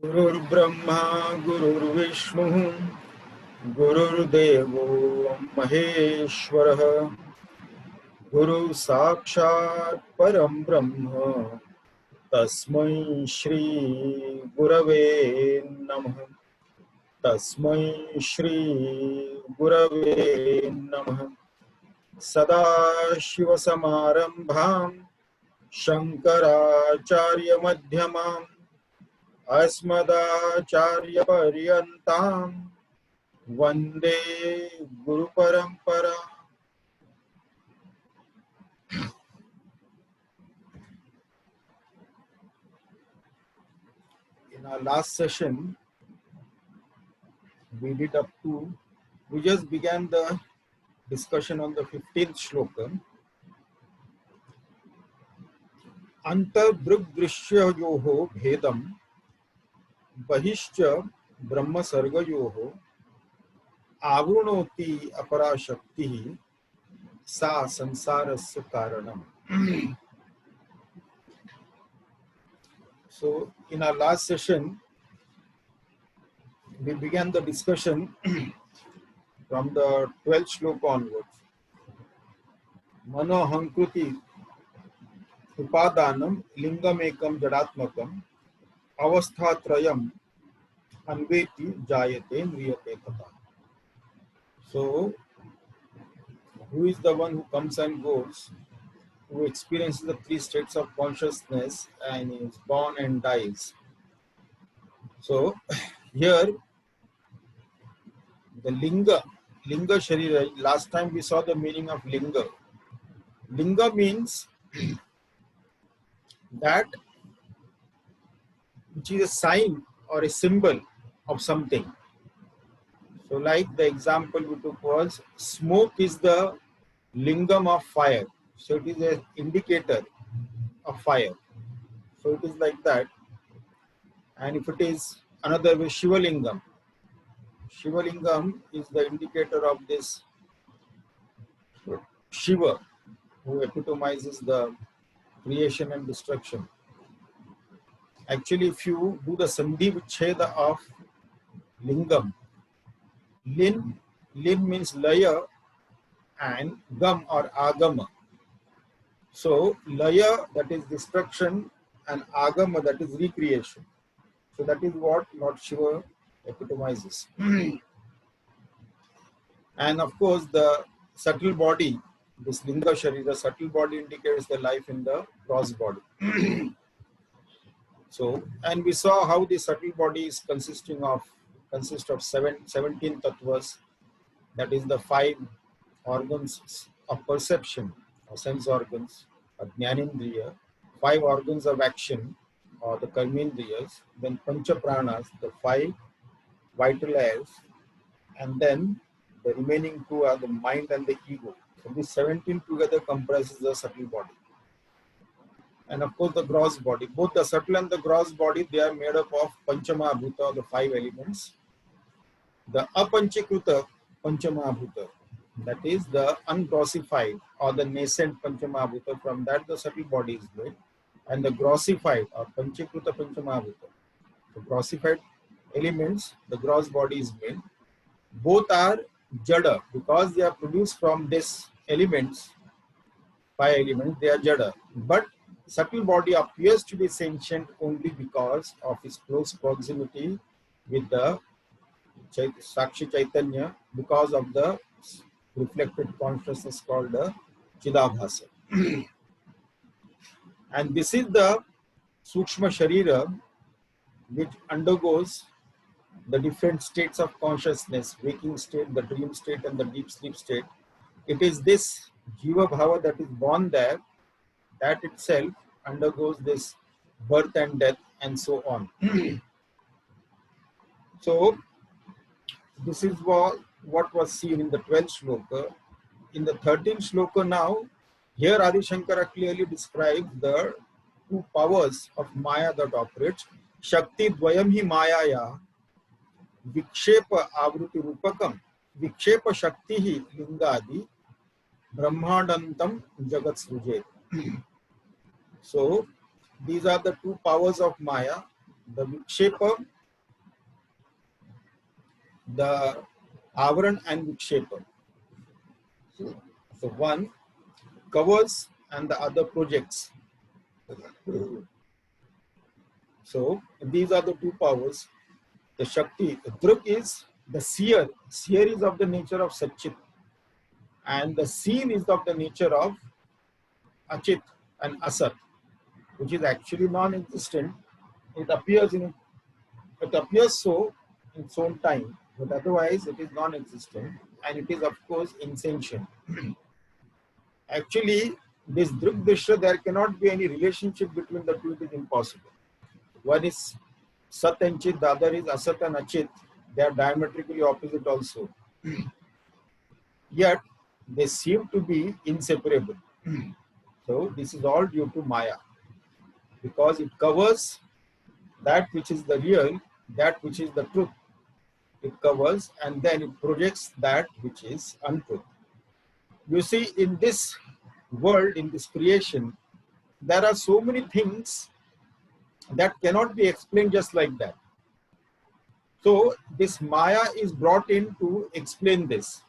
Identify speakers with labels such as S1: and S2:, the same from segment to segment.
S1: गुरुर्ब्रह्मा गुरुर्विष्णु गुरुर्देवो महेश्वरः गुरु साक्षात् परं ब्रह्म तस्मै श्री गुरवे नमः। तस्मै श्री गुरवे नमः। सदाशिवसमारम्भां शङ्कराचार्यमध्यमाम् अस्मदाचार्यपर्यन्तां वन्दे गुरुपरम्परा। In our last session, we just began the discussion on the 15th shloka. Anta Drig Drishya Yoho Bhedam Bahishcha Brahma Sarga Yoho Avunoti Apara Shakti Sa Sansarasya Karanam. So, in our last session, we began the discussion from the 12th shloka onwards. Mano Hankruti Upadanam Lingam Ekam Jadatmakam Avasthatrayam Anveti Jayate Mriyate Kata. So, who is the one who comes and goes, who experiences the three states of consciousness and is born and dies? So, here the Linga Sharira, last time we saw the meaning of Linga. Linga means that which is a sign or a symbol of something. So like the example we took was, smoke is the lingam of fire. So it is an indicator of fire. So it is like that. And if it is another way, Shivalingam. Shivalingam is the indicator of this Shiva, who epitomizes the creation and destruction. Actually, if you do the Sandhi Vicheda of Lingam, Lin means Laya and Gam or Agama. So, Laya, that is destruction, and Agama, that is recreation. So, that is what Lord Shiva epitomizes. And of course, the subtle body, this Linga Sharira, subtle body indicates the life in the gross body. So, and we saw how the subtle body is consist of 17 tattvas, that is the 5 organs of perception or sense organs, or Jnanendriya, 5 organs of action or the Karmendriyas, then Pancha Pranas, the 5 vital airs, and then the remaining 2 are the mind and the ego. So these 17 together comprises the subtle body. And of course the gross body. Both the subtle and the gross body, they are made up of Panchamahabhuta, the 5 elements. The Apanchikruta Panchamahabhuta, that is the ungrossified or the nascent Panchamahabhuta, from that the subtle body is made. And the grossified or Panchikruta Panchamahabhuta, the grossified elements, the gross body is made. Both are Jada, because they are produced from these elements, 5 elements, they are Jada. But subtle body appears to be sentient only because of its close proximity with the Sakshi Chaitanya, because of the reflected consciousness called the Chidabhasa. And this is the Sukshma Sharira, which undergoes the different states of consciousness, waking state, the dream state, and the deep sleep state. It is this Jiva Bhava that is born there, that itself undergoes this birth and death and so on. So, this is what was seen in the 12th shloka. In the 13th shloka now, here Adi Shankara clearly describes the 2 powers of Maya that operates. Shakti Dvayam hi Mayaya Vikshepa Avruti Rupakam Vikshepa Shakti hi Lingadi Brahmadantam Jagat Srujet. So, these are the 2 powers of Maya. the Vikshepa, the Avaran and Vikshepa. So one covers and the other projects. So these are the two powers. The Shakti, the Drig is the seer. Seer is of the nature of Satchit. And the seen is of the nature of Achit and Asat, which is actually non-existent. It appears so in its own time, but otherwise it is non-existent, and it is of course insentient. Actually, this Drig Drishya, there cannot be any relationship between the two. It is impossible. One is Sat and Chit, the other is Asat and Achit. They are diametrically opposite also. Yet they seem to be inseparable. So this is all due to Maya, because it covers that which is the real, that which is the truth. It covers and then it projects that which is untruth. You see, in this world, in this creation, there are so many things that cannot be explained just like that. So this Maya is brought in to explain this.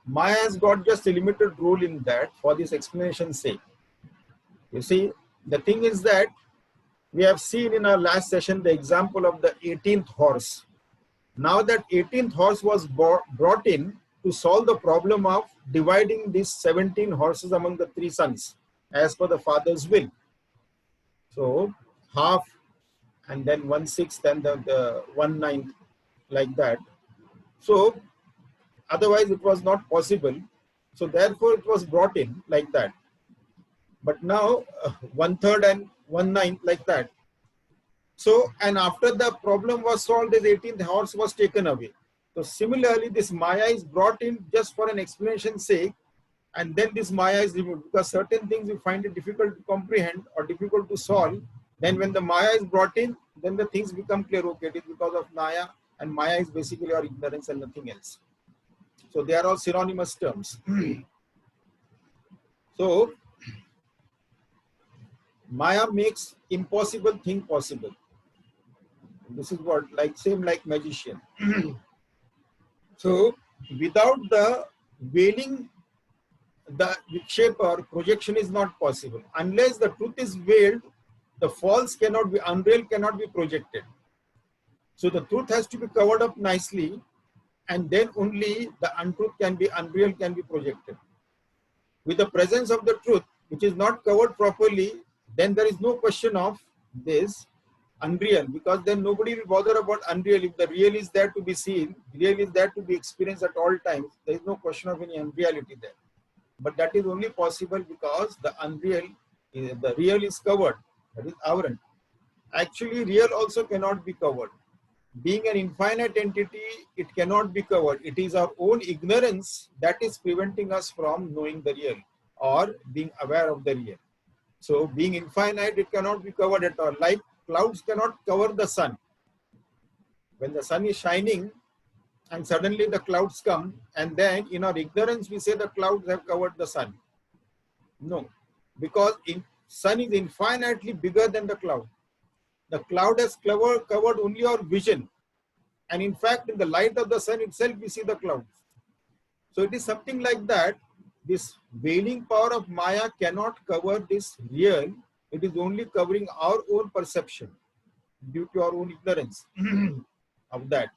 S1: Maya has got just a limited role in that for this explanation's sake. You see, the thing is that we have seen in our last session the example of the 18th horse. Now that 18th horse was brought in to solve the problem of dividing these 17 horses among the 3 sons as per the father's will. So half and then 1/6 and the 1/9 like that. So otherwise it was not possible. So therefore it was brought in like that. But now 1/3 and 1/9 like that. So, and after the problem was solved, this 18th horse was taken away. So similarly, this Maya is brought in just for an explanation's sake, and then this Maya is removed, because certain things you find it difficult to comprehend or difficult to solve. Then when the Maya is brought in, then the things become clear. Okay, it is because of Maya, and Maya is basically our ignorance and nothing else. So they are all synonymous terms. So Maya makes impossible thing possible. This is what, like, same like magician. So without the veiling, the Vikshepa or projection is not possible. Unless the truth is veiled, the false cannot be, unreal cannot be projected. So the truth has to be covered up nicely, and then only the untruth can be, unreal can be projected. With the presence of the truth, which is not covered properly, then there is no question of this unreal, because then nobody will bother about unreal. If the real is there to be seen, real is there to be experienced at all times, there is no question of any unreality there. But that is only possible because the unreal, the real is covered, that is avaran. Actually, real also cannot be covered. Being an infinite entity, it cannot be covered. It is our own ignorance that is preventing us from knowing the real or being aware of the real. So being infinite, it cannot be covered at all. Like clouds cannot cover the sun. When the sun is shining and suddenly the clouds come, and then in our ignorance we say the clouds have covered the sun. No, because sun is infinitely bigger than the cloud. The cloud has covered only our vision. And in fact, in the light of the sun itself, we see the clouds. So it is something like that. This veiling power of Maya cannot cover this real. It is only covering our own perception due to our own ignorance of that.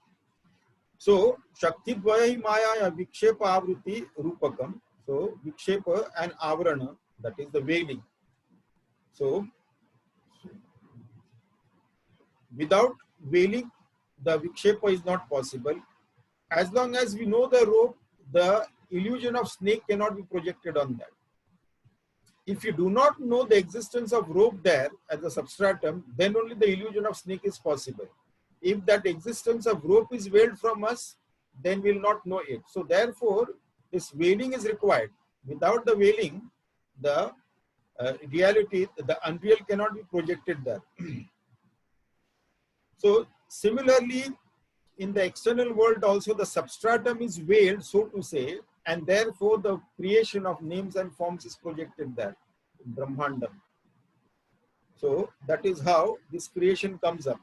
S1: So, Shakti Dvaya Maya Vikshepa Avruti Rupakam. So, Vikshepa and Avarana, that is the veiling. So, without veiling, the Vikshepa is not possible. As long as we know the rope, the illusion of snake cannot be projected on that. If you do not know the existence of rope there as a substratum, then only the illusion of snake is possible. If that existence of rope is veiled from us, then we will not know it. So therefore, this veiling is required. Without the veiling, the reality, the unreal cannot be projected there. So similarly, in the external world also, the substratum is veiled, so to say, and therefore the creation of names and forms is projected there, in Brahmandam. So that is how this creation comes up.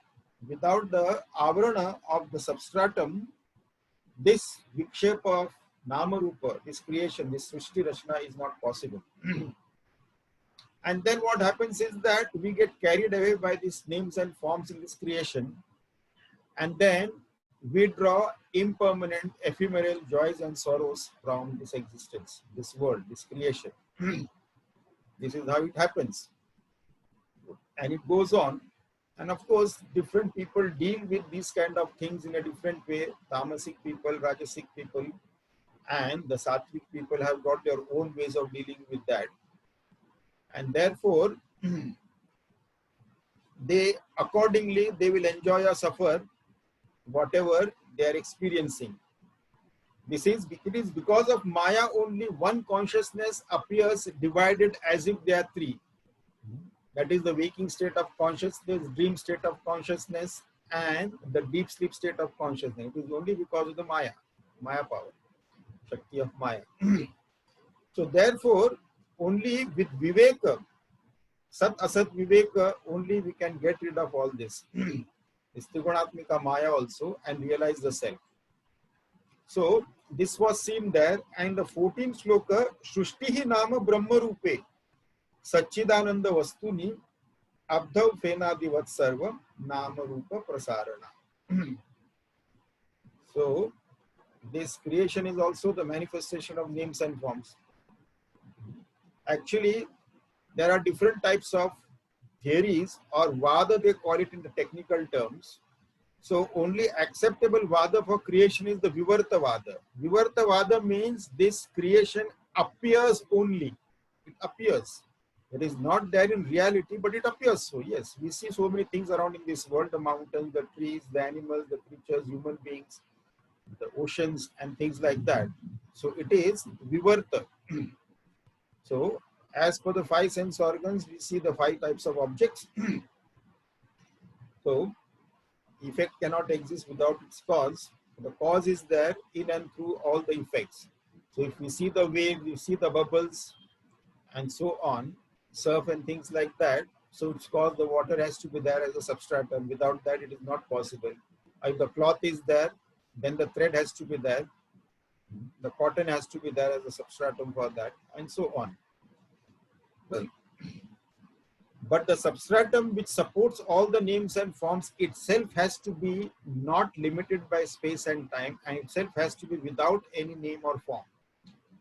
S1: without the avarana of the substratum, this vikshepa of nama rupa, this creation, this srishti rachna is not possible. And then what happens is that we get carried away by these names and forms in this creation, and then we draw impermanent, ephemeral joys and sorrows from this existence, this world, this creation. This is how it happens. And it goes on. And of course, different people deal with these kind of things in a different way. Tamasic people, Rajasic people, and the Sattvic people have got their own ways of dealing with that. And therefore, they accordingly, they will enjoy or suffer whatever they are experiencing. It is because of Maya only one consciousness appears divided as if there are three. That is the waking state of consciousness, dream state of consciousness, and the deep sleep state of consciousness. It is only because of the Maya power, Shakti of Maya. So therefore, only with Viveka, Sat Asat Viveka, only we can get rid of all this. This Trigunatmika Maya also, and realize the self. So this was seen there, and the 14th shloka, Shrishtihi Nama Brahma Rupe, Satchidananda Vastuni, Abdhav Fenadivat Sarva, Nama Rupa Prasarana. So this creation is also the manifestation of names and forms. Actually, there are different types of theories, or Vada they call it in the technical terms. So only acceptable Vada for creation is the Vivarta Vada. Vivarta Vada means this creation appears only. It appears. It is not there in reality, but it appears so. Yes, we see so many things around in this world, the mountains, the trees, the animals, the creatures, human beings, the oceans and things like that. So it is Vivarta. So as per the 5 sense organs, we see the 5 types of objects. So effect cannot exist without its cause. The cause is there in and through all the effects. So if we see the wave, we see the bubbles and so on, surf and things like that. So it's cause, the water has to be there as a substratum. Without that, it is not possible. If the cloth is there, then the thread has to be there. The cotton has to be there as a substratum for that, and so on. Well, but the substratum which supports all the names and forms itself has to be not limited by space and time, and itself has to be without any name or form.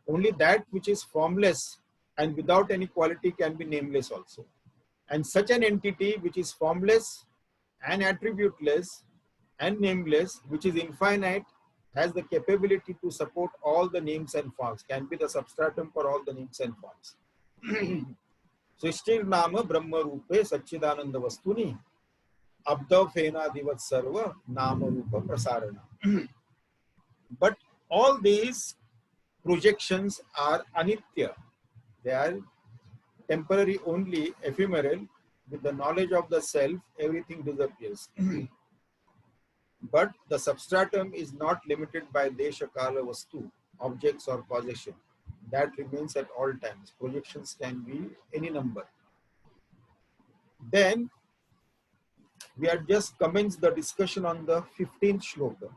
S1: Only that which is formless and without any quality can be nameless also. And such an entity which is formless and attributeless and nameless, which is infinite, has the capability to support all the names and forms, can be the substratum for all the names and forms. Srishtir Nama Brahma Rupe Satchidananda Vastuni, Abdav Fena Divat Sarva, Nama Rupa Prasarana. But all these projections are anitya. They are temporary only, ephemeral. With the knowledge of the self, everything disappears. But the substratum is not limited by Desha Kala Vastu, objects or possession. That remains at all times. Projections can be any number. Then we had just commenced the discussion on the 15th shloka.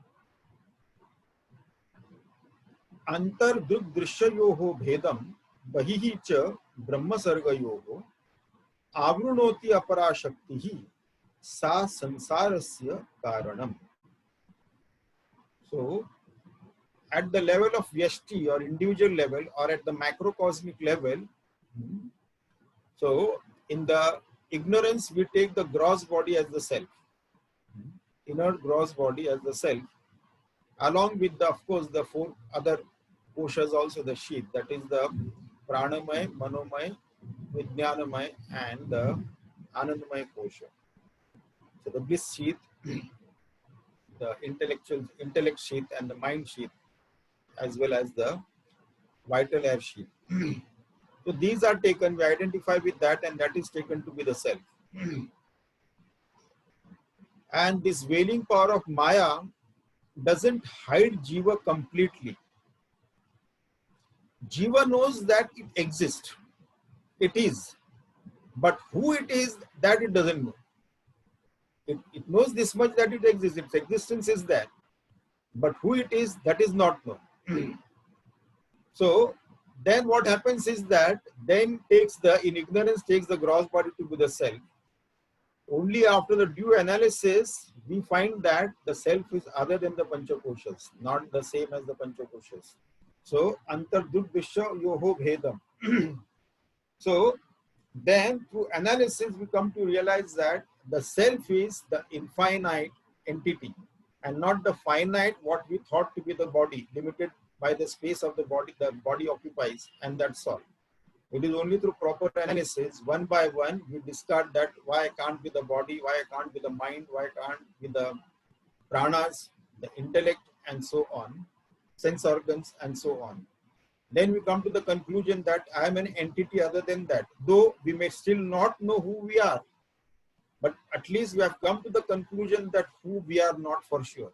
S1: Antar Drig Drishya Yoho Bhedam Bahihi Cha Brahma Sarga Yoho Avrunoti Apara Shaktihi Sa Sansarasya Karanam. So, at the level of Vyashti or individual level, or at the macrocosmic level, so in the ignorance we take the gross body as the self, inner gross body as the self, along with the, of course, the 4 other koshas also, the sheath, that is the Pranamay, Manomay, Vijnanamay and the Anandamay kosha. So the bliss sheath, the intellect sheath and the mind sheath, as well as the vital air sheath. So these are taken, we identify with that, and that is taken to be the self. And this veiling power of Maya doesn't hide Jiva completely. Jiva knows that it exists. It is. But who it is, that it doesn't know. It knows this much, that it exists. Its existence is there. But who it is, that is not known. So then what happens is that then in ignorance takes the gross body to be the self. Only after the due analysis, we find that the self is other than the Panchakoshas, not the same as the Panchakoshas. So, Antar Drig Drishya Yoho Bhedam. So, then through analysis, we come to realize that the self is the infinite entity and not the finite, what we thought to be the body, limited by the space of the body occupies, and that's all. It is only through proper analysis, one by one, we discard that why I can't be the body, why I can't be the mind, why I can't be the pranas, the intellect, and so on, sense organs, and so on. Then we come to the conclusion that I am an entity other than that, though we may still not know who we are. But at least we have come to the conclusion that who we are not for sure.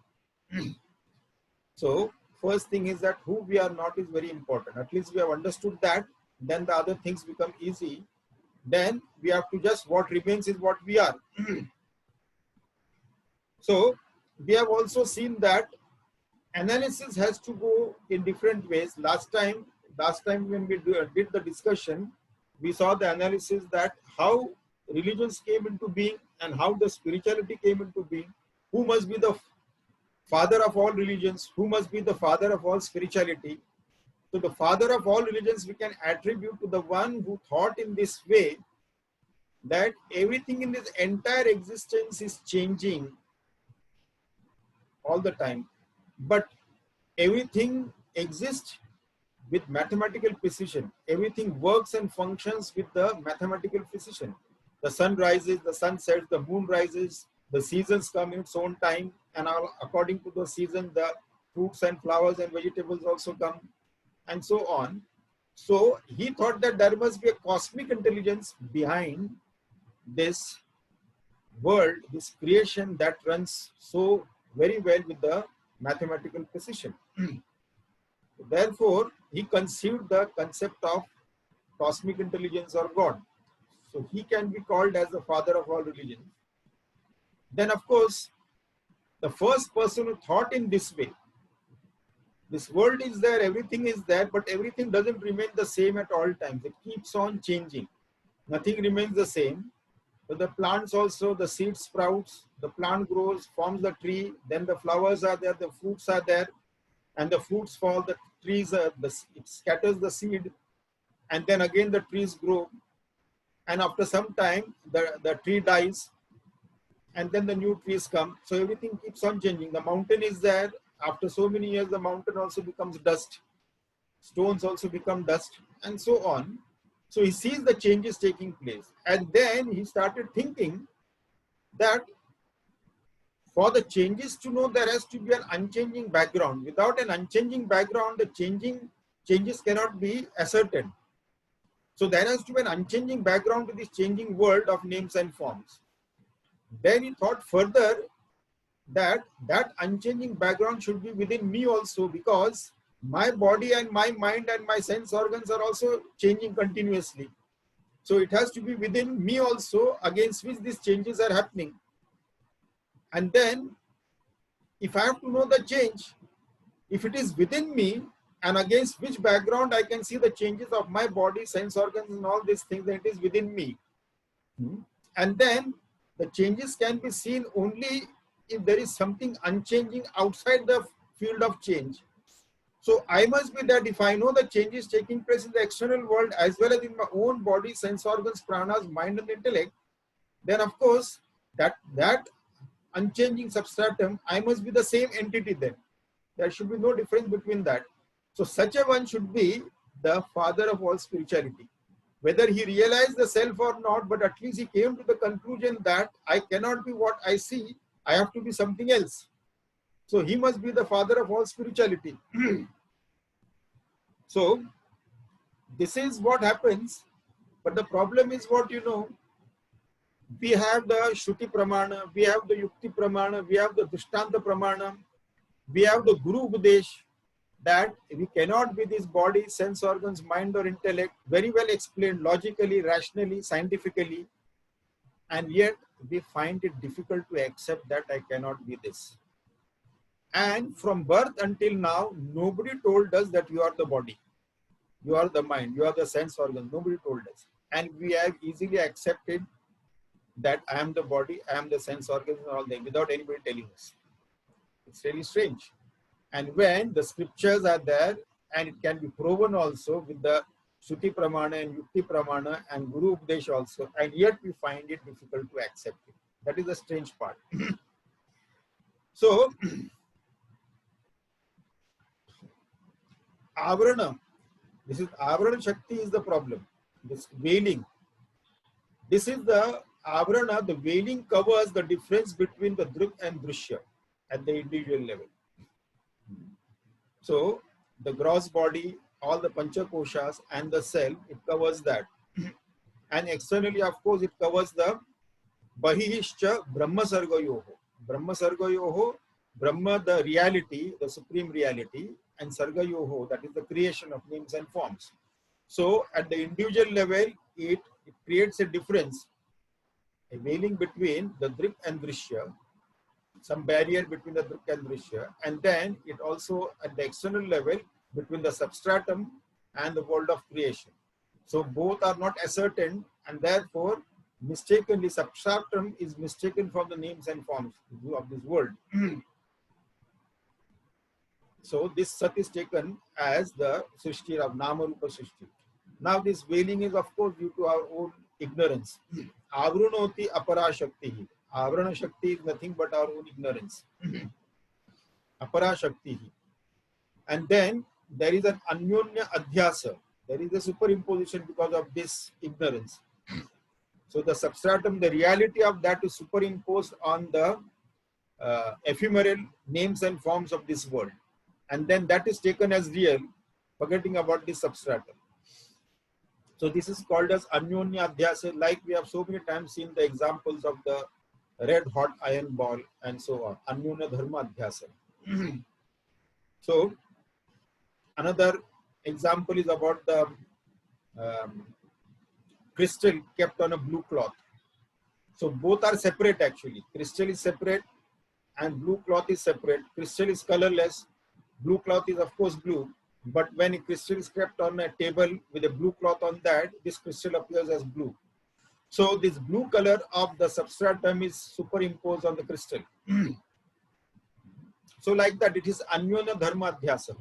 S1: So, first thing is that who we are not is very important. At least we have understood that. Then the other things become easy. Then we have to just, what remains is what we are. So we have also seen that analysis has to go in different ways. Last time when we did the discussion, we saw the analysis that how religions came into being and how the spirituality came into being. Who must be the father of all religions? Who must be the father of all spirituality? So the father of all religions we can attribute to the one who thought in this way, that everything in this entire existence is changing all the time, but everything exists with mathematical precision. Everything works and functions with the mathematical precision. The sun rises, the sun sets, the moon rises, the seasons come in its own time, and according to the season, the fruits and flowers and vegetables also come, and so on. So he thought that there must be a cosmic intelligence behind this world, this creation that runs so very well with the mathematical precision. Therefore, he conceived the concept of cosmic intelligence or God. So he can be called as the father of all religions. Then of course, the first person who thought in this way, this world is there, everything is there, but everything doesn't remain the same at all times. It keeps on changing. Nothing remains the same. So the plants also, the seed sprouts, the plant grows, forms the tree, then the flowers are there, the fruits are there, and the fruits fall, the trees, it scatters the seed, and then again the trees grow. And after some time, the tree dies, and then the new trees come. So everything keeps on changing. The mountain is there. After so many years, the mountain also becomes dust. Stones also become dust, and so on. So he sees the changes taking place. And then he started thinking that for the changes to know, there has to be an unchanging background. Without an unchanging background, the changes cannot be ascertained. So there has to be an unchanging background to this changing world of names and forms. Then he thought further that unchanging background should be within me also, because my body and my mind and my sense organs are also changing continuously. So it has to be within me also, against which these changes are happening. And then if I have to know the change, if it is within me and against which background I can see the changes of my body, sense organs and all these things, that it is within me. And then the changes can be seen only if there is something unchanging outside the field of change. So I must be that if I know the changes taking place in the external world as well as in my own body, sense organs, pranas, mind and intellect, then of course that unchanging substratum, I must be the same entity then. There should be no difference between that. So such a one should be the father of all spirituality. Whether he realized the self or not, but at least he came to the conclusion that I cannot be what I see, I have to be something else. So he must be the father of all spirituality. So this is what happens. But the problem is what, we have the Shruti Pramana, we have the Yukti Pramana, we have the Drishtanta Pramana, we have the Guru Upadesh, that we cannot be this body, sense organs, mind or intellect, very well explained logically, rationally, scientifically, and yet we find it difficult to accept that I cannot be this. And from birth until now, nobody told us that you are the body, you are the mind, you are the sense organ. Nobody told us. And we have easily accepted that I am the body, I am the sense organs and all that without anybody telling us. It's really strange. And when the scriptures are there, and it can be proven also with the Shruti Pramana and Yukti Pramana and Guru Upadesh also, and yet we find it difficult to accept it. That is the strange part. So, Avarana, this is Avarana Shakti is the problem. This veiling. This is the Avarana, the veiling covers the difference between the Drig and Drishya at the individual level. So, the gross body, all the Panchakoshas and the cell, it covers that. And externally, of course, it covers the Bahihishcha Brahma Sargayoho. Brahma Sargayoho, Brahma, the reality, the supreme reality, and Sargayoho, that is the creation of names and forms. So, at the individual level, it creates a difference, a veiling between the Drig and Drishya, some barrier between the Drig and Drishya, and then it also at the external level between the substratum and the world of creation. So both are not ascertained, and therefore mistakenly substratum is mistaken for the names and forms of this world. So this Sat is taken as the Srishti of Nama Rupa Srishti. Now this veiling is of course due to our own ignorance. Avrunoti apara shakti. Avrana Shakti is nothing but our own ignorance. Apara Shakti. And then there is an Anyonya Adhyasa. There is a superimposition because of this ignorance. So the substratum, the reality of that is superimposed on the ephemeral names and forms of this world. And then that is taken as real, forgetting about this substratum. So this is called as Anyonya Adhyasa, like we have so many times seen the examples of the red hot iron ball and so on. Anyonya Dharma Adhyasa. So another example is about the crystal kept on a blue cloth. So both are separate actually. Crystal is separate and blue cloth is separate. Crystal is colorless. Blue cloth is of course blue. But when a crystal is kept on a table with a blue cloth on that, this crystal appears as blue. So this blue color of the substratum is superimposed on the crystal. So like that, it is Anyonya Dharma Adhyasa.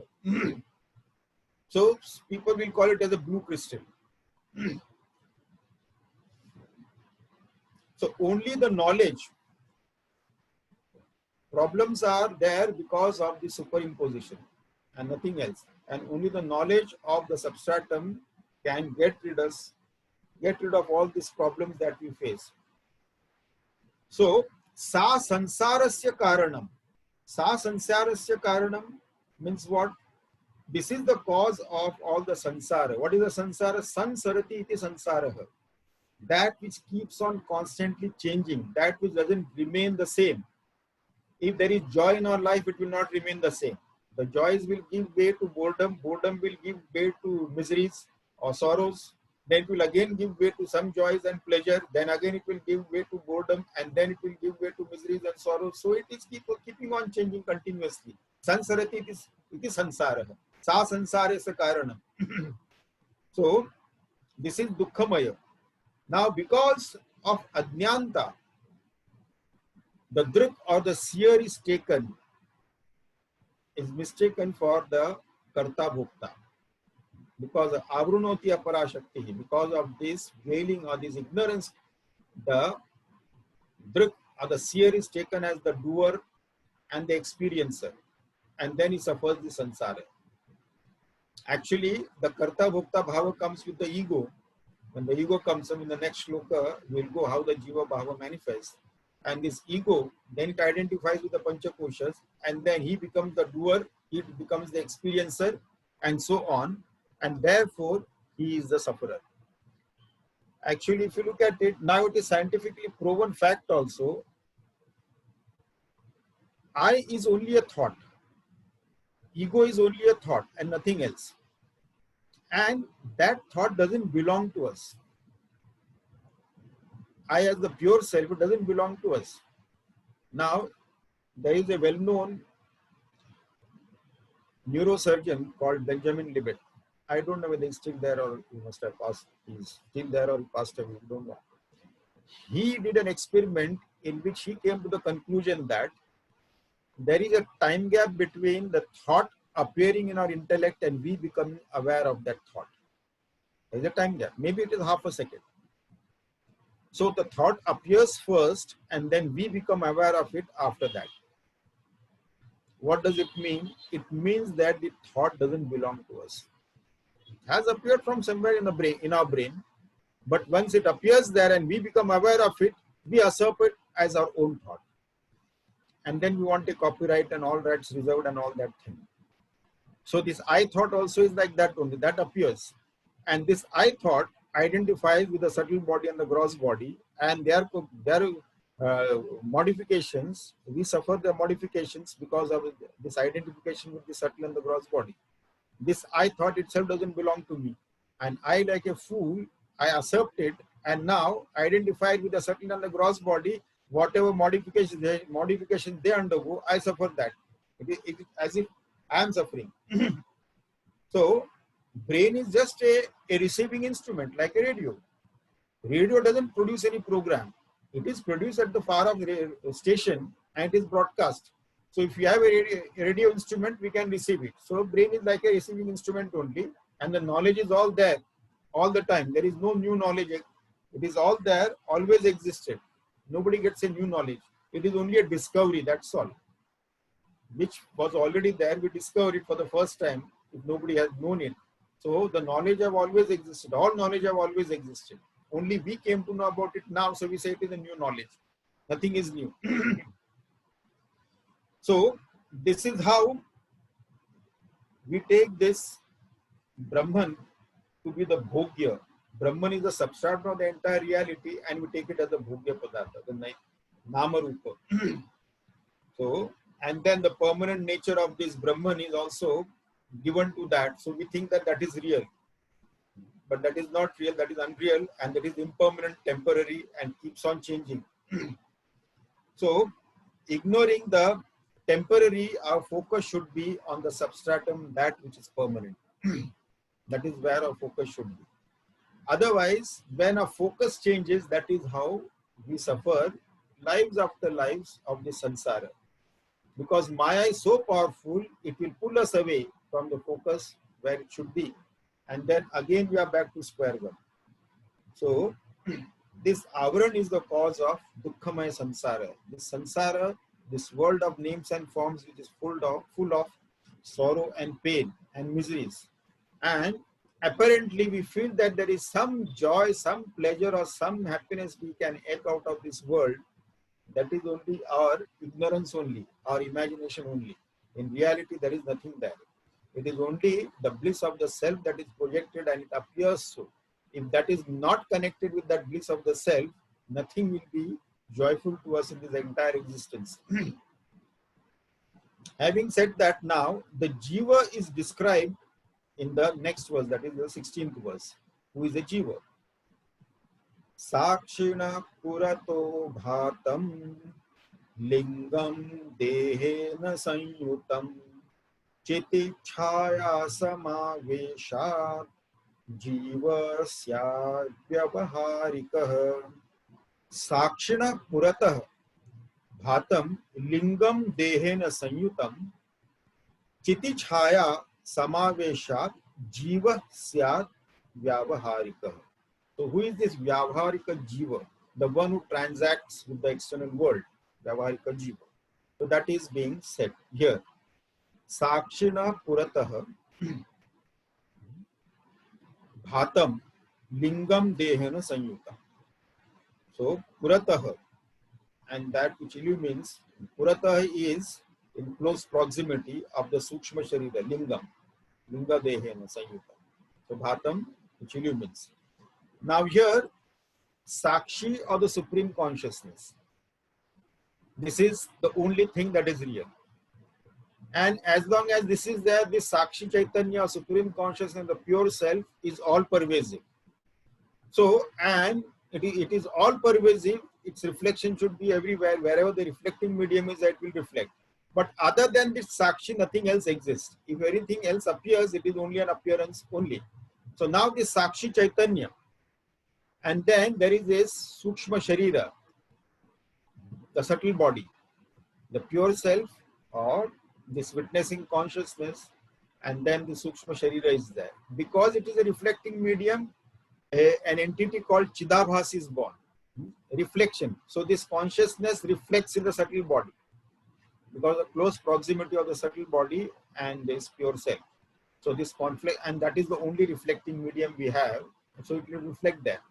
S1: So people will call it as a blue crystal. So only the knowledge. Problems are there because of the superimposition and nothing else. And only the knowledge of the substratum can get rid of all these problems that we face. So, sa sansarasya karanam. Sa sansarasya karanam means what? This is the cause of all the sansara. What is the sansara? Sansarati iti sansaraha. That which keeps on constantly changing, that which doesn't remain the same. If there is joy in our life, it will not remain the same. The joys will give way to boredom, boredom will give way to miseries or sorrows, then it will again give way to some joys and pleasure, then again it will give way to boredom, and then it will give way to miseries and sorrows. So it is keeping on changing continuously. Sansarati it is sansara. Sa sansara is a karanam. So this is dukkhamaya. Now because of ajnanta, the drik or the seer is mistaken for the karta bhokta. Because of avrunoti apara shakti, because of this veiling or this ignorance, the drik or the seer is taken as the doer and the experiencer, and then he suffers the sansara. Actually, the karta bhokta bhava comes with the ego. When the ego comes in the next shloka, we'll go how the jiva bhava manifests. And this ego, then it identifies with the panchakoshas, and then he becomes the doer, he becomes the experiencer, and so on. And therefore, he is the sufferer. Actually, if you look at it, now it is scientifically proven fact also. I is only a thought. Ego is only a thought and nothing else. And that thought doesn't belong to us. I as the pure self, it doesn't belong to us. Now, there is a well-known neurosurgeon called Benjamin Libet. I don't know whether he's still there or he must have passed. He's still there or he passed away. I don't know. He did an experiment in which he came to the conclusion that there is a time gap between the thought appearing in our intellect and we becoming aware of that thought. There is a time gap. Maybe it is half a second. So the thought appears first and then we become aware of it after that. What does it mean? It means that the thought doesn't belong to us. It has appeared from somewhere in the brain, in our brain, but once it appears there and we become aware of it, we usurp it as our own thought. And then we want a copyright and all rights reserved and all that thing. So this I thought also is like that only, that appears. And this I thought identifies with the subtle body and the gross body, and their modifications, we suffer the modifications because of this identification with the subtle and the gross body. This I thought itself doesn't belong to me. And I, like a fool, I usurped it, and now identified with the subtle and the gross body, whatever modifications they undergo, I suffer that. It is as if I am suffering. So, brain is just a receiving instrument, like a radio. Radio doesn't produce any program. It is produced at the far off station and it is broadcast. So if you have a radio instrument, we can receive it. So brain is like a receiving instrument only, and the knowledge is all there all the time. There is no new knowledge. It is all there, always existed. Nobody gets a new knowledge. It is only a discovery, that's all. Which was already there, we discovered it for the first time if nobody has known it. So the knowledge have always existed. All knowledge have always existed. Only we came to know about it now, so we say it is a new knowledge. Nothing is new. So this is how we take this Brahman to be the Bhogya. Brahman is the substratum of the entire reality, and we take it as the Bhogya Padartha, the Nama Rupa. So, and then the permanent nature of this Brahman is also given to that. So we think that that is real. But that is not real, that is unreal, and that is impermanent, temporary, and keeps on changing. So, ignoring the temporary, our focus should be on the substratum, that which is permanent. That is where our focus should be. Otherwise, when our focus changes, that is how we suffer lives after lives of the samsara. Because Maya is so powerful, it will pull us away from the focus where it should be. And then again we are back to square one. So this avaran is the cause of dukkhamaya samsara. This samsara, this world of names and forms, which is full of sorrow and pain and miseries. And apparently we feel that there is some joy, some pleasure or some happiness we can eke out of this world. That is only our ignorance only, our imagination only. In reality, there is nothing there. It is only the bliss of the self that is projected and it appears so. If that is not connected with that bliss of the self, nothing will be joyful to us in this entire existence. Having said that, now the Jiva is described in the next verse, that is the 16th verse. Who is the Jiva? Sakshina purato bhatam lingam dehena sanyutam chiti chaya samaveshat jivasya vyavaharikah. Sakshina puratah bhatam lingam dehena sanyutam chiti chaya samaveshat jivasya vyavaharikah. So who is this Vyavaharika Jiva? The one who transacts with the external world. Vyavaharika Jiva. So that is being said here. Sakshina Purataha Bhatam Lingam Dehena Sanyuta. So Purataha, and that which illumines, Purataha is in close proximity of the Sukshma Sharira, Lingam. Linga Dehena Sanyuta. So Bhatam, which illumines. Now here, Sakshi or the Supreme Consciousness. This is the only thing that is real. And as long as this is there, this Sakshi Chaitanya, Supreme Consciousness, the pure self is all pervasive. So, and it is all pervasive. Its reflection should be everywhere. Wherever the reflecting medium is, it will reflect. But other than this Sakshi, nothing else exists. If anything else appears, it is only an appearance only. So now this Sakshi Chaitanya, and then there is this Sukshma Sharira, the subtle body, the pure self, or this witnessing consciousness, and then the Sukshma Sharira is there. Because it is a reflecting medium, an entity called Chidabhas is born. Reflection. So this consciousness reflects in the subtle body because of close proximity of the subtle body and this pure self. So this conflict, and that is the only reflecting medium we have. So it will reflect there.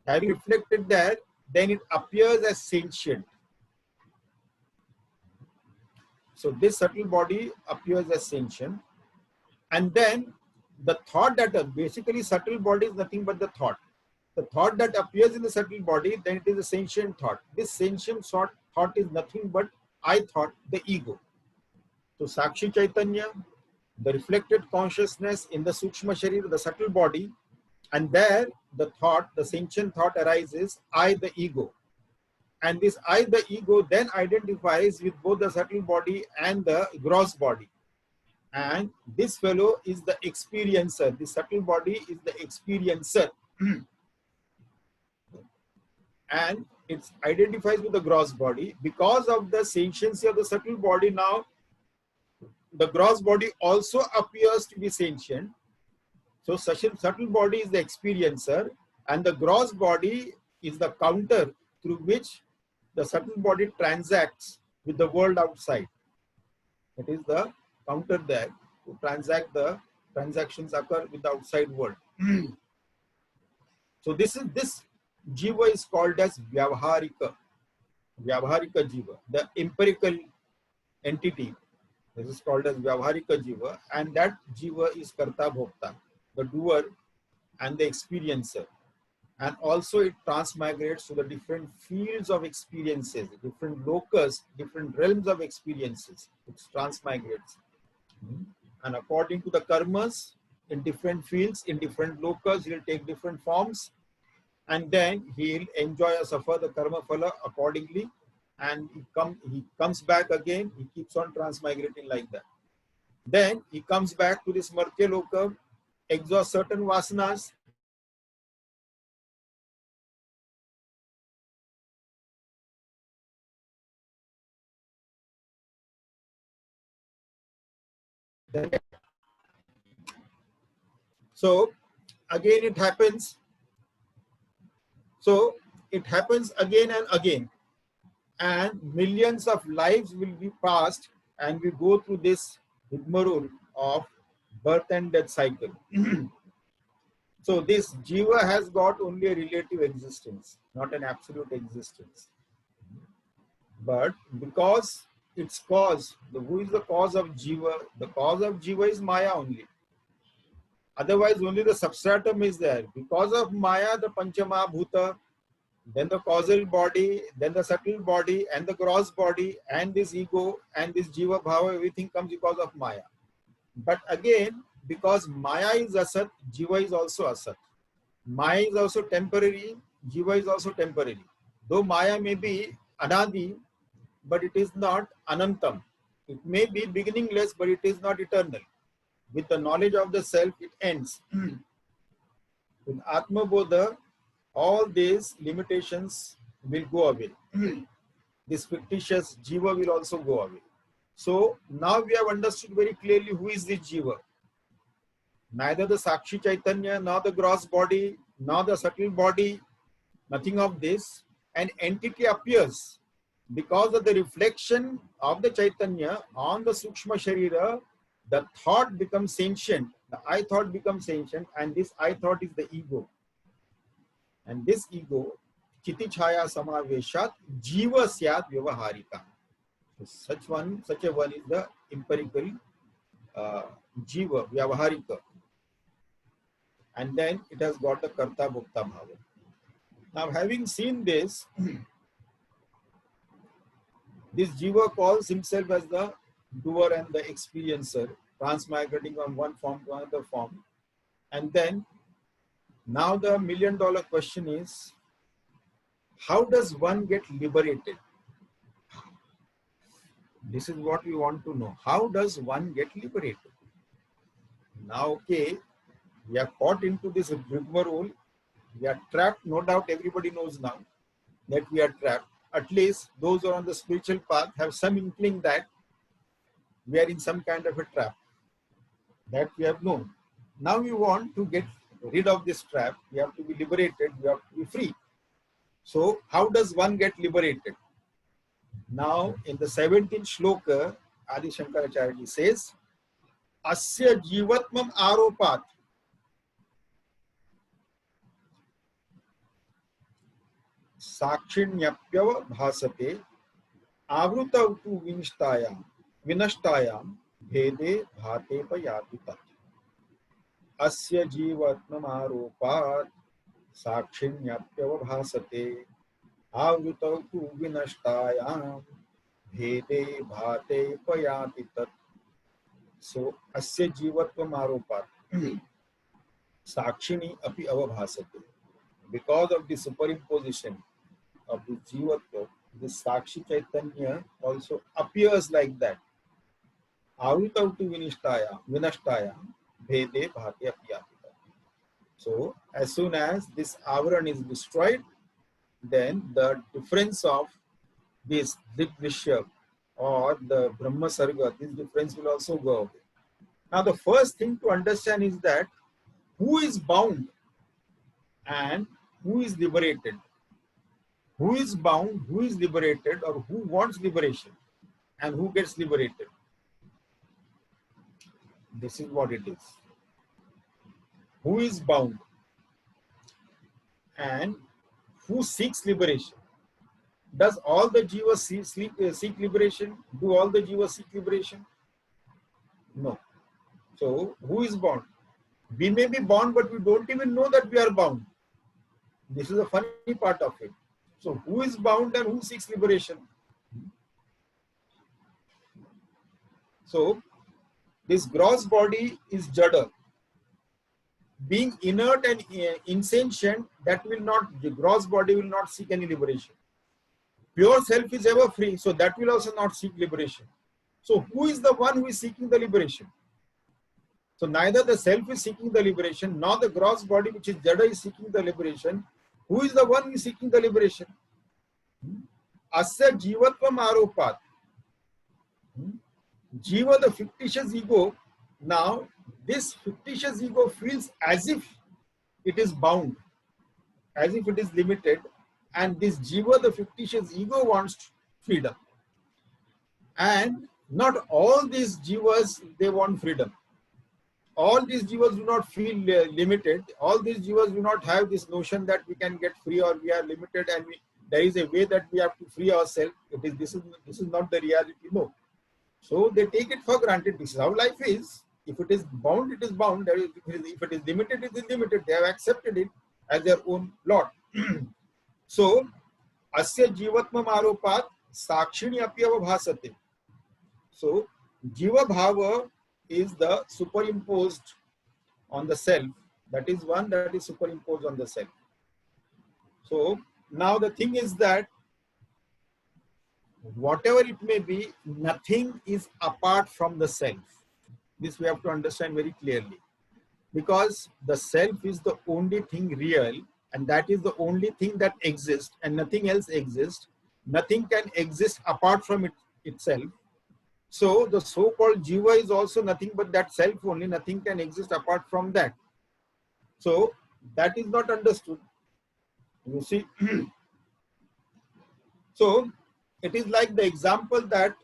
S1: Having reflected there, then it appears as sentient. So this subtle body appears as sentient. And then the thought that basically subtle body is nothing but the thought. The thought that appears in the subtle body, then it is a sentient thought. This sentient thought is nothing but I thought, the ego. So Sakshi Chaitanya, the reflected consciousness in the Sukshma Sharira, the subtle body, and there the thought, the sentient thought arises, I, the ego. And this I, the ego, then identifies with both the subtle body and the gross body. And this fellow is the experiencer. The subtle body is the experiencer. And it identifies with the gross body. Because of the sentiency of the subtle body, now the gross body also appears to be sentient. So subtle body is the experiencer, and the gross body is the counter through which the subtle body transacts with the world outside. It is the counter there to transact, the transactions occur with the outside world. So this jiva is called as Vyavaharika jiva, the empirical entity. This is called as Vyavaharika jiva, and that jiva is Karta Bhokta, the doer and the experiencer. And also it transmigrates to the different fields of experiences, different locus, different realms of experiences. It transmigrates. And according to the karmas, in different fields, in different locus, he will take different forms. And then he will enjoy or suffer the karma phala accordingly. And he comes back again, he keeps on transmigrating like that. Then he comes back to this Martya Loka, exhausts certain vasanas. So again it happens. So it happens again and again. And millions of lives will be passed, and we go through this rigmarole of birth and death cycle. So this jiva has got only a relative existence, not an absolute existence. But because its cause, who is the cause of jiva? The cause of jiva is Maya only. Otherwise, only the substratum is there. Because of Maya, the Panchama Bhuta, then the causal body, then the subtle body, and the gross body, and this ego, and this jiva bhava, everything comes because of Maya. But again, because Maya is asat, jiva is also asat. Maya is also temporary, jiva is also temporary. Though Maya may be anadi, but it is not anantam. It may be beginningless, but it is not eternal. With the knowledge of the self, it ends. With Atma Bodha, all these limitations will go away. This fictitious jiva will also go away. So now we have understood very clearly who is this jiva. Neither the Sakshi Chaitanya, nor the gross body, nor the subtle body, nothing of this. An entity appears because of the reflection of the Chaitanya on the Sukshma Sharira. The thought becomes sentient, the I thought becomes sentient, and this I thought is the ego. And this ego, Chiti Chaya Samaveshat, Jiva Syat Vyavaharika. So such a one is the empirical Jiva, Vyavaharika. And then it has got the Karta Bhokta Bhava. Now, having seen this, this Jiva calls himself as the doer and the experiencer, transmigrating from one form to another form. And then, now the $1,000,000 question is, how does one get liberated? This is what we want to know. How does one get liberated? Now, okay, we are caught into this rigmarole. We are trapped. No doubt everybody knows now that we are trapped. At least those who are on the spiritual path have some inkling that we are in some kind of a trap. That we have known. Now we want to get rid of this trap. We have to be liberated. We have to be free. So how does one get liberated? Now in the 17th shloka, Adi Shankaracharya says, Asya jivatmam aropat. Sakshinyapyava bhasate avruta tu vinashtayam bhede bhate payati tat. Asya jivatmam aropat sakshinyapyava bhasate avruta tu vinashtayam bhede bhate payati tat. So asya jivatvam aropat sakshini api avabhasate. Because of the superimposition of the jivatva, this Sakshi Chaitanya also appears like that. Avritautu vinashtaya bhede bhati apyapita. So as soon as this avaran is destroyed, then the difference of this Drig Drishya or the Brahma Sarga, this difference will also go away. Now the first thing to understand is that who is bound and who is liberated? Who is bound, who is liberated, or who wants liberation, and who gets liberated? This is what it is. Who is bound and who seeks liberation? Does all the jivas seek liberation? Do all the jivas seek liberation? No. So who is bound? We may be bound, but we don't even know that we are bound. This is the funny part of it. So who is bound and who seeks liberation? So this gross body is jada. Being inert and insentient, that will not, the gross body will not seek any liberation. Pure self is ever free, so that will also not seek liberation. So who is the one who is seeking the liberation? So neither the self is seeking the liberation, nor the gross body, which is jada, is seeking the liberation. Who is the one who is seeking the liberation? Asya jivatvam aropat. Jiva, the fictitious ego, now this fictitious ego feels as if it is bound, as if it is limited, and this jiva, the fictitious ego, wants freedom. And not all these jivas, they want freedom. All these jivas do not feel limited. All these jivas do not have this notion that we can get free or we are limited and there is a way that we have to free ourselves. This is not the reality. No. So they take it for granted. This is how life is. If it is bound, it is bound. If it is limited, it is limited. They have accepted it as their own lot. So, asya jivatmam aropat sakshini apyava bhasate. So, jiva bhava is the superimposed on the self. That is one that is superimposed on the self. So now the thing is that whatever it may be, nothing is apart from the self. This we have to understand very clearly. Because the self is the only thing real, and that is the only thing that exists, and nothing else exists. Nothing can exist apart from itself. So the so-called jiva is also nothing but that self only. Nothing can exist apart from that. So that is not understood. You see. So it is like the example that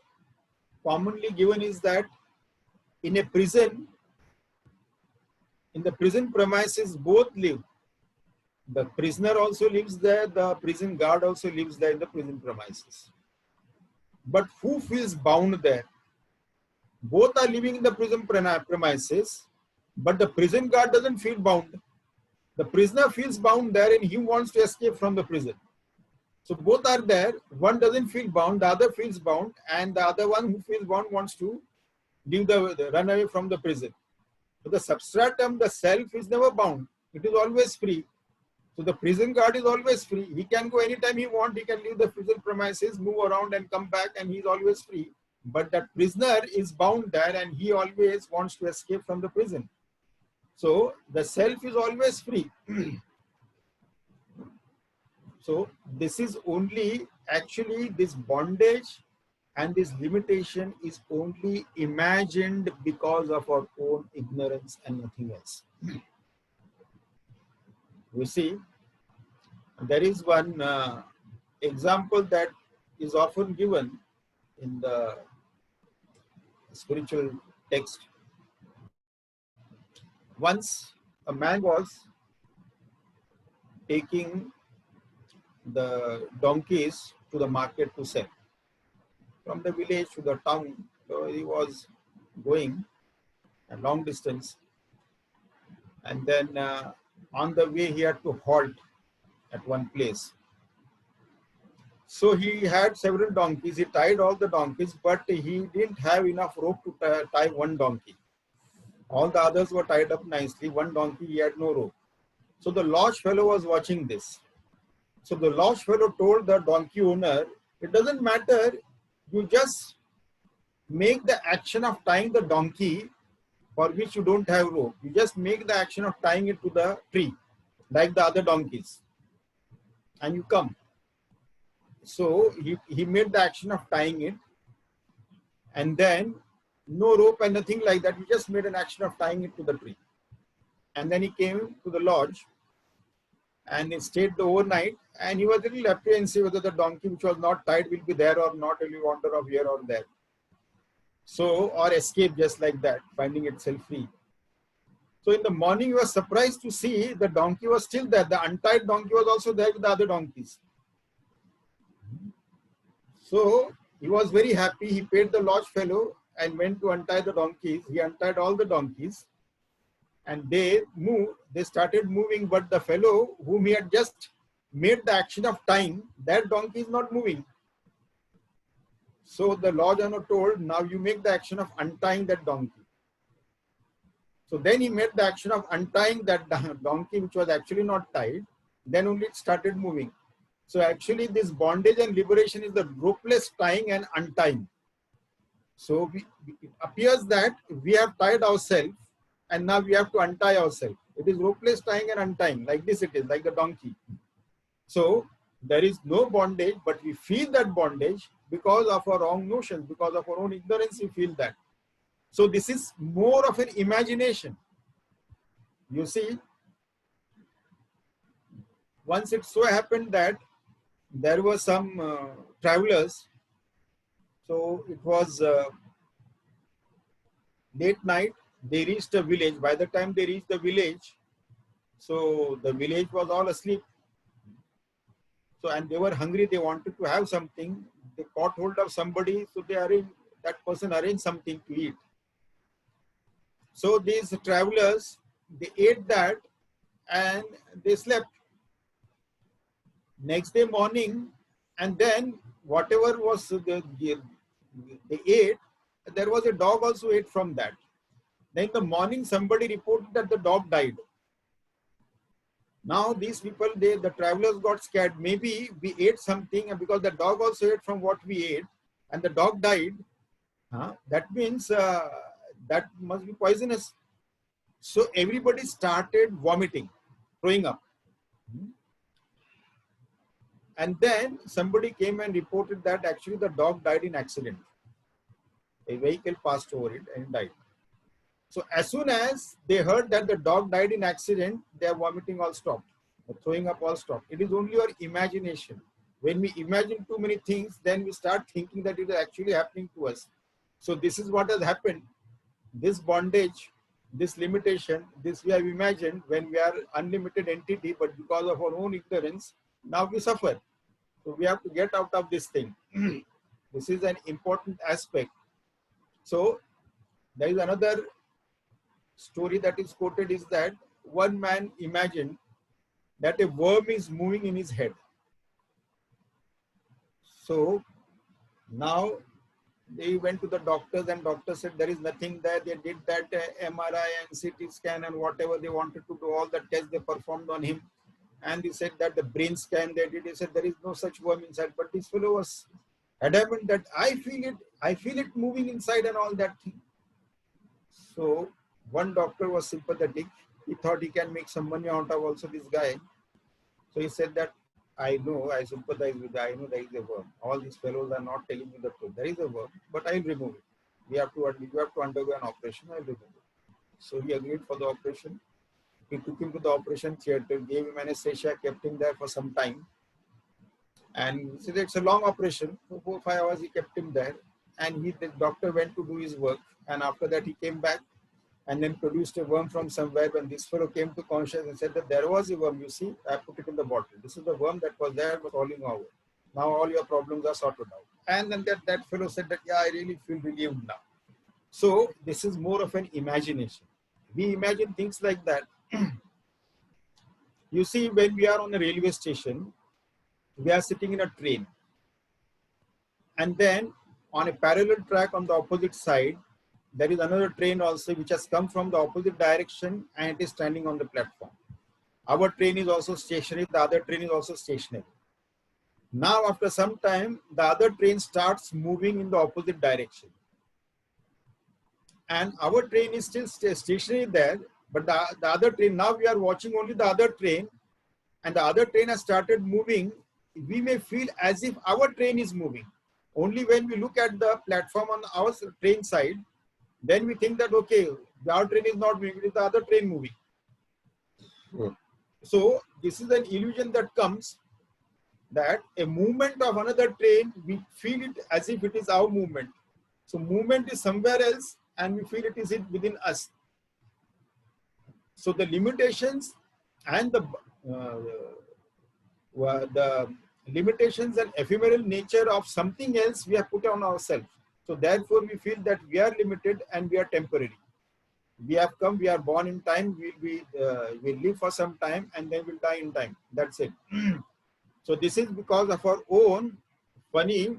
S1: commonly given is that in a prison, in the prison premises, both live. The prisoner also lives there. The prison guard also lives there in the prison premises. But who feels bound there? Both are living in the prison premises, but the prison guard doesn't feel bound. The prisoner feels bound there and he wants to escape from the prison. So both are there. One doesn't feel bound, the other feels bound, and the other one who feels bound wants to leave run away from the prison. So the substratum, the self, is never bound. It is always free. So the prison guard is always free. He can go anytime he wants. He can leave the prison premises, move around and come back, and he's always free. But that prisoner is bound there and he always wants to escape from the prison. So the self is always free. So this is only, actually this bondage and this limitation is only imagined because of our own ignorance and nothing else. We see, there is one example that is often given in the spiritual text. Once a man was taking the donkeys to the market to sell. From the village to the town, so he was going a long distance, and then on the way he had to halt at one place. So he had several donkeys. He tied all the donkeys, but he didn't have enough rope to tie one donkey. All the others were tied up nicely. One donkey, he had no rope. So the lodge fellow was watching this. So the lodge fellow told the donkey owner, it doesn't matter, you just make the action of tying the donkey for which you don't have rope. You just make the action of tying it to the tree, like the other donkeys, and you come. So he made the action of tying it, and then no rope and nothing like that. He just made an action of tying it to the tree. And then he came to the lodge and he stayed the overnight, and he was a little apprehensive whether the donkey which was not tied will be there or not, will wander off here or there. So, or escape just like that, finding itself free. So in the morning, he was surprised to see the donkey was still there. The untied donkey was also there with the other donkeys. So he was very happy. He paid the lodge fellow and went to untie the donkeys. He untied all the donkeys and they moved. They started moving, but the fellow whom he had just made the action of tying, that donkey is not moving. So the lodge owner told, now you make the action of untying that donkey. So then he made the action of untying that donkey which was actually not tied. Then only it started moving. So actually this bondage and liberation is the ropeless tying and untying. So it appears that we have tied ourselves and now we have to untie ourselves. It is ropeless tying and untying. Like this it is, like the donkey. So there is no bondage, but we feel that bondage because of our wrong notions, because of our own ignorance, we feel that. So this is more of an imagination. You see, once it so happened that there were some travelers. So it was late night. They reached a village. By the time they reached the village, so the village was all asleep. So, and they were hungry. They wanted to have something. They caught hold of somebody. So that person arranged something to eat. So these travelers, they ate that and they slept. Next day morning, and then whatever was they ate, there was a dog also ate from that. Then in the morning, somebody reported that the dog died. Now these people, the travelers got scared. Maybe we ate something, and because the dog also ate from what we ate, and the dog died, that means that must be poisonous. So everybody started vomiting, throwing up. And then somebody came and reported that actually the dog died in accident. A vehicle passed over it and died. So as soon as they heard that the dog died in accident, their vomiting all stopped. The throwing up all stopped. It is only our imagination. When we imagine too many things, then we start thinking that it is actually happening to us. So this is what has happened. This bondage, this limitation, this we have imagined when we are unlimited entity, but because of our own ignorance, now we suffer. So we have to get out of this thing. This is an important aspect. So there is another story that is quoted, is that one man imagined that a worm is moving in his head. So now they went to the doctors and doctor said there is nothing there. They did that MRI and CT scan and whatever they wanted to do, all the tests they performed on him. and he said that the brain scan they did, he said there is no such worm inside. But this fellow was adamant that I feel it moving inside and all that thing. So one doctor was sympathetic. He thought he can make some money out of also this guy. So he said that I know, I sympathize with that. I know there is a worm. All these fellows are not telling me the truth. There is a worm, but I'll remove it. You have to undergo an operation. I'll remove it. So he agreed for the operation. He took him to the operation theater, gave him anesthesia, kept him there for some time. And he said it's a long operation. For 4 or 5 hours he kept him there. And the doctor went to do his work. And after that he came back and then produced a worm from somewhere. When this fellow came to consciousness and said that there was a worm, you see, I put it in the bottle. This is the worm that was there, was falling over. Now all your problems are sorted out. And then that fellow said that, yeah, I really feel relieved now. So this is more of an imagination. We imagine things like that. You see, when we are on a railway station, we are sitting in a train. And then on a parallel track on the opposite side, there is another train also which has come from the opposite direction and it is standing on the platform. Our train is also stationary, the other train is also stationary. Now after some time, the other train starts moving in the opposite direction. And our train is still stationary there, but the other train, now we are watching only the other train, and the other train has started moving. We may feel as if our train is moving. Only when we look at the platform on our train side, then we think that, okay, our train is not moving, it is the other train moving. So this is an illusion that comes, that a movement of another train, we feel it as if it is our movement. So movement is somewhere else and we feel it is within us. So the limitations and the limitations and ephemeral nature of something else we have put on ourselves. So therefore we feel that we are limited and we are temporary. We have come, we are born in time, we'll live for some time and then we'll die in time. That's it. So this is because of our own funny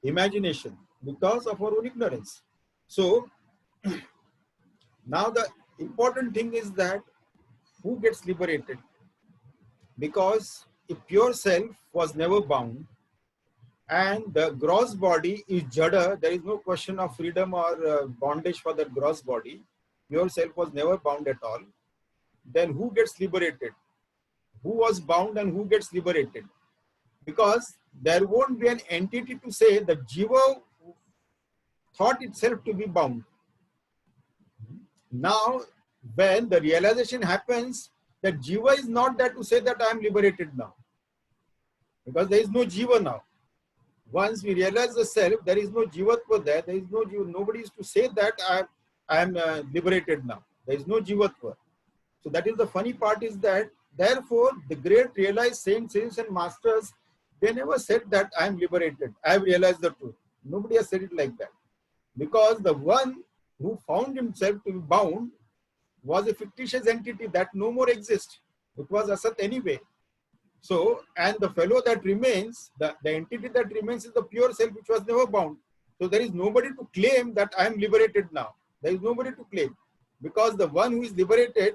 S1: imagination, because of our own ignorance. So now the important thing is that who gets liberated? Because a pure self was never bound and the gross body is jada, there is no question of freedom or bondage for that gross body. Pure self was never bound at all. Then who gets liberated? Who was bound and who gets liberated? Because there won't be an entity to say the jiva thought itself to be bound. Now, when the realization happens that jiva is not there to say that I am liberated now. Because there is no jiva now. Once we realize the self, there is no jivatva there. There is no jiva. Nobody is to say that I am liberated now. There is no jivatva. So that is the funny part, is that therefore the great realized saints and masters, they never said that I am liberated. I have realized the truth. Nobody has said it like that. Because the one who found himself to be bound was a fictitious entity that no more exists. It was Asat anyway. So, and the fellow that remains, the entity that remains is the pure self which was never bound. So there is nobody to claim that I am liberated now. There is nobody to claim. Because the one who is liberated,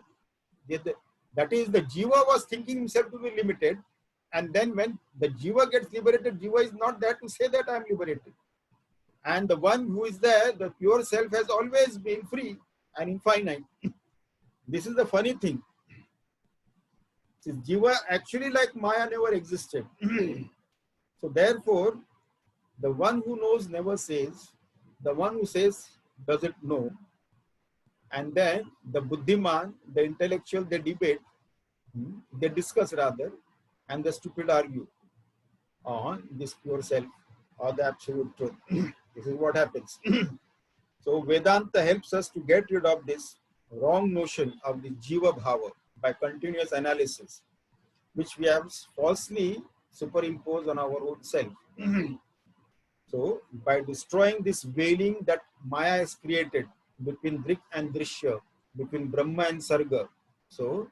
S1: that is the jiva was thinking himself to be limited. And then when the jiva gets liberated, jiva is not there to say that I am liberated. And the one who is there, the pure self, has always been free and infinite. This is the funny thing. Jiva actually, like Maya, never existed. So therefore, the one who knows never says, the one who says doesn't know. And then the Buddhiman, the intellectual, they debate, they discuss rather, and the stupid argue on this pure self or the absolute truth. This is what happens. So Vedanta helps us to get rid of this wrong notion of the Jiva Bhava by continuous analysis, which we have falsely superimposed on our own self. So by destroying this veiling that Maya has created between Drig and Drishya, between Brahma and Sarga. So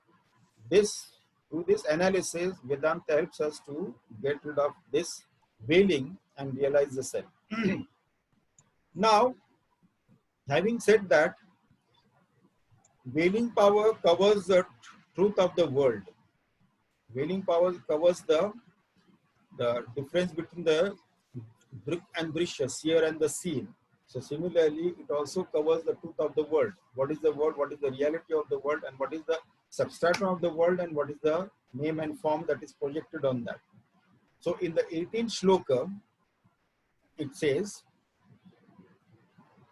S1: through this analysis, Vedanta helps us to get rid of this veiling and realize the self. Now, having said that, veiling power covers the truth of the world. Veiling power covers the difference between the Drig and Drishya, seer and the seen. So similarly, it also covers the truth of the world. What is the world? What is the reality of the world? And what is the substratum of the world? And what is the name and form that is projected on that? So in the 18th shloka, it says,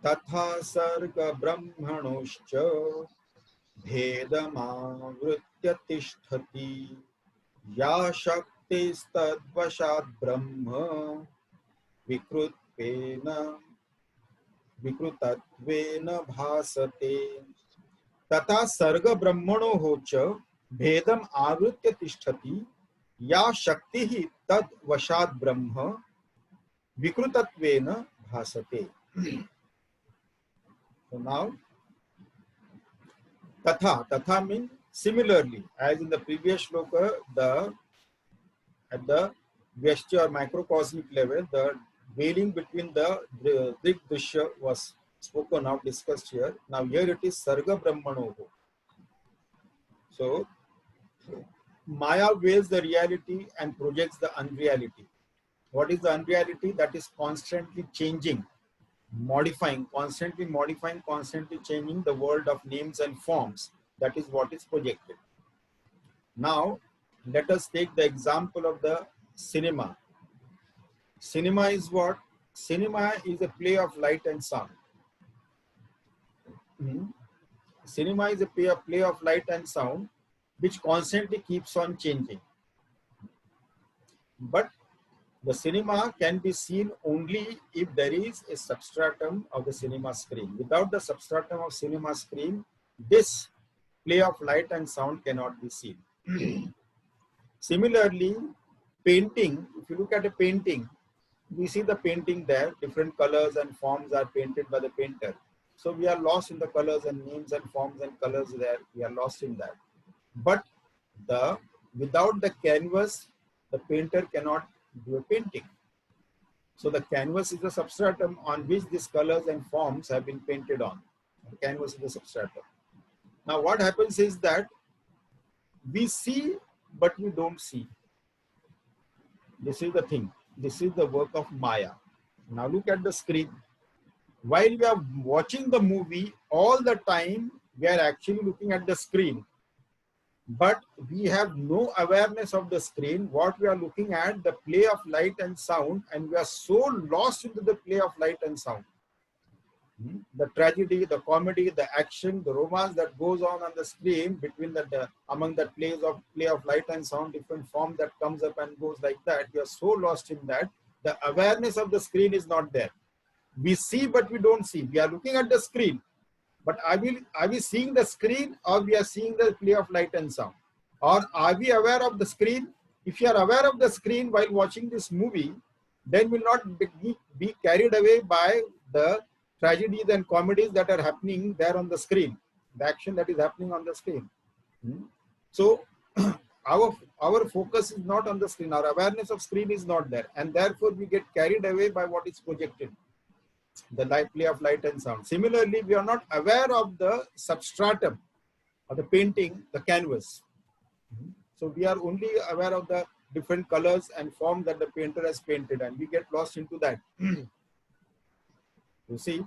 S1: Tatha sarga brahmanoscha bhedamavritya tisthati ya shaktistadvashat brahma vikrutvena vikrutattvena bhasate तथा सर्ग ब्रह्मणो होच भेदम आवृत्य तिष्ठति या शक्ति ही तद वशाद ब्रह्म विकृतत्वेन भासते. So now tatha means similarly, as in the previous shloka, at the Vyashti or microcosmic level, the veiling between the Drig Drishya was spoken of, discussed here. Now here it is Sarga Brahmanoho. So Maya veils the reality and projects the unreality. What is the unreality? That is constantly changing, constantly modifying, constantly changing the world of names and forms. That is what is projected. Now let us take the example of the cinema. Cinema is what? Cinema is a play of light and sound. Cinema is a play of light and sound which constantly keeps on changing. But the cinema can be seen only if there is a substratum of the cinema screen. Without the substratum of cinema screen, this play of light and sound cannot be seen. Similarly, painting, if you look at a painting, we see the painting there, different colors and forms are painted by the painter. So we are lost in the colors and names and forms and colors there. We are lost in that. But without the canvas, the painter cannot do a painting. So the canvas is the substratum on which these colors and forms have been painted on. The canvas is the substratum. Now what happens is that we see, but we don't see. This is the thing. This is the work of Maya. Now look at the screen. While we are watching the movie, all the time we are actually looking at the screen. But we have no awareness of the screen. What we are looking at, the play of light and sound, and we are so lost into the play of light and sound. The tragedy, the comedy, the action, the romance that goes on the screen between among the play of light and sound, different form that comes up and goes like that. We are so lost in that. The awareness of the screen is not there. We see, but we don't see. We are looking at the screen, but are we seeing the screen, or we are seeing the play of light and sound? Or are we aware of the screen? If you are aware of the screen while watching this movie, then will not be carried away by the tragedies and comedies that are happening there on the screen, the action that is happening on the screen. So our focus is not on the screen. Our awareness of screen is not there, and therefore we get carried away by what is projected, the play of light and sound. Similarly, we are not aware of the substratum of the painting, the canvas. So we are only aware of the different colors and form that the painter has painted, and we get lost into that. You see?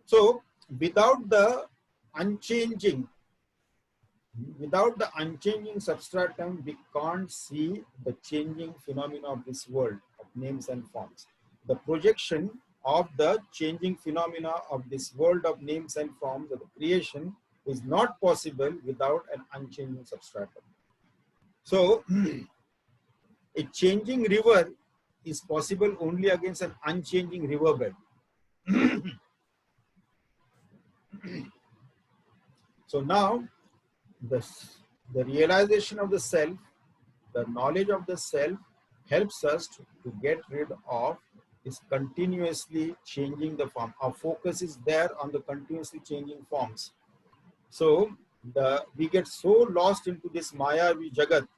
S1: So without the unchanging substratum, we can't see the changing phenomena of this world of names and forms. The projection of the changing phenomena of this world of names and forms of the creation is not possible without an unchanging substratum. So a changing river is possible only against an unchanging riverbed. So now the realization of the self, the knowledge of the self helps us to get rid of this continuously changing the form. Our focus is there on the continuously changing forms. So we get so lost into this Maya Jagat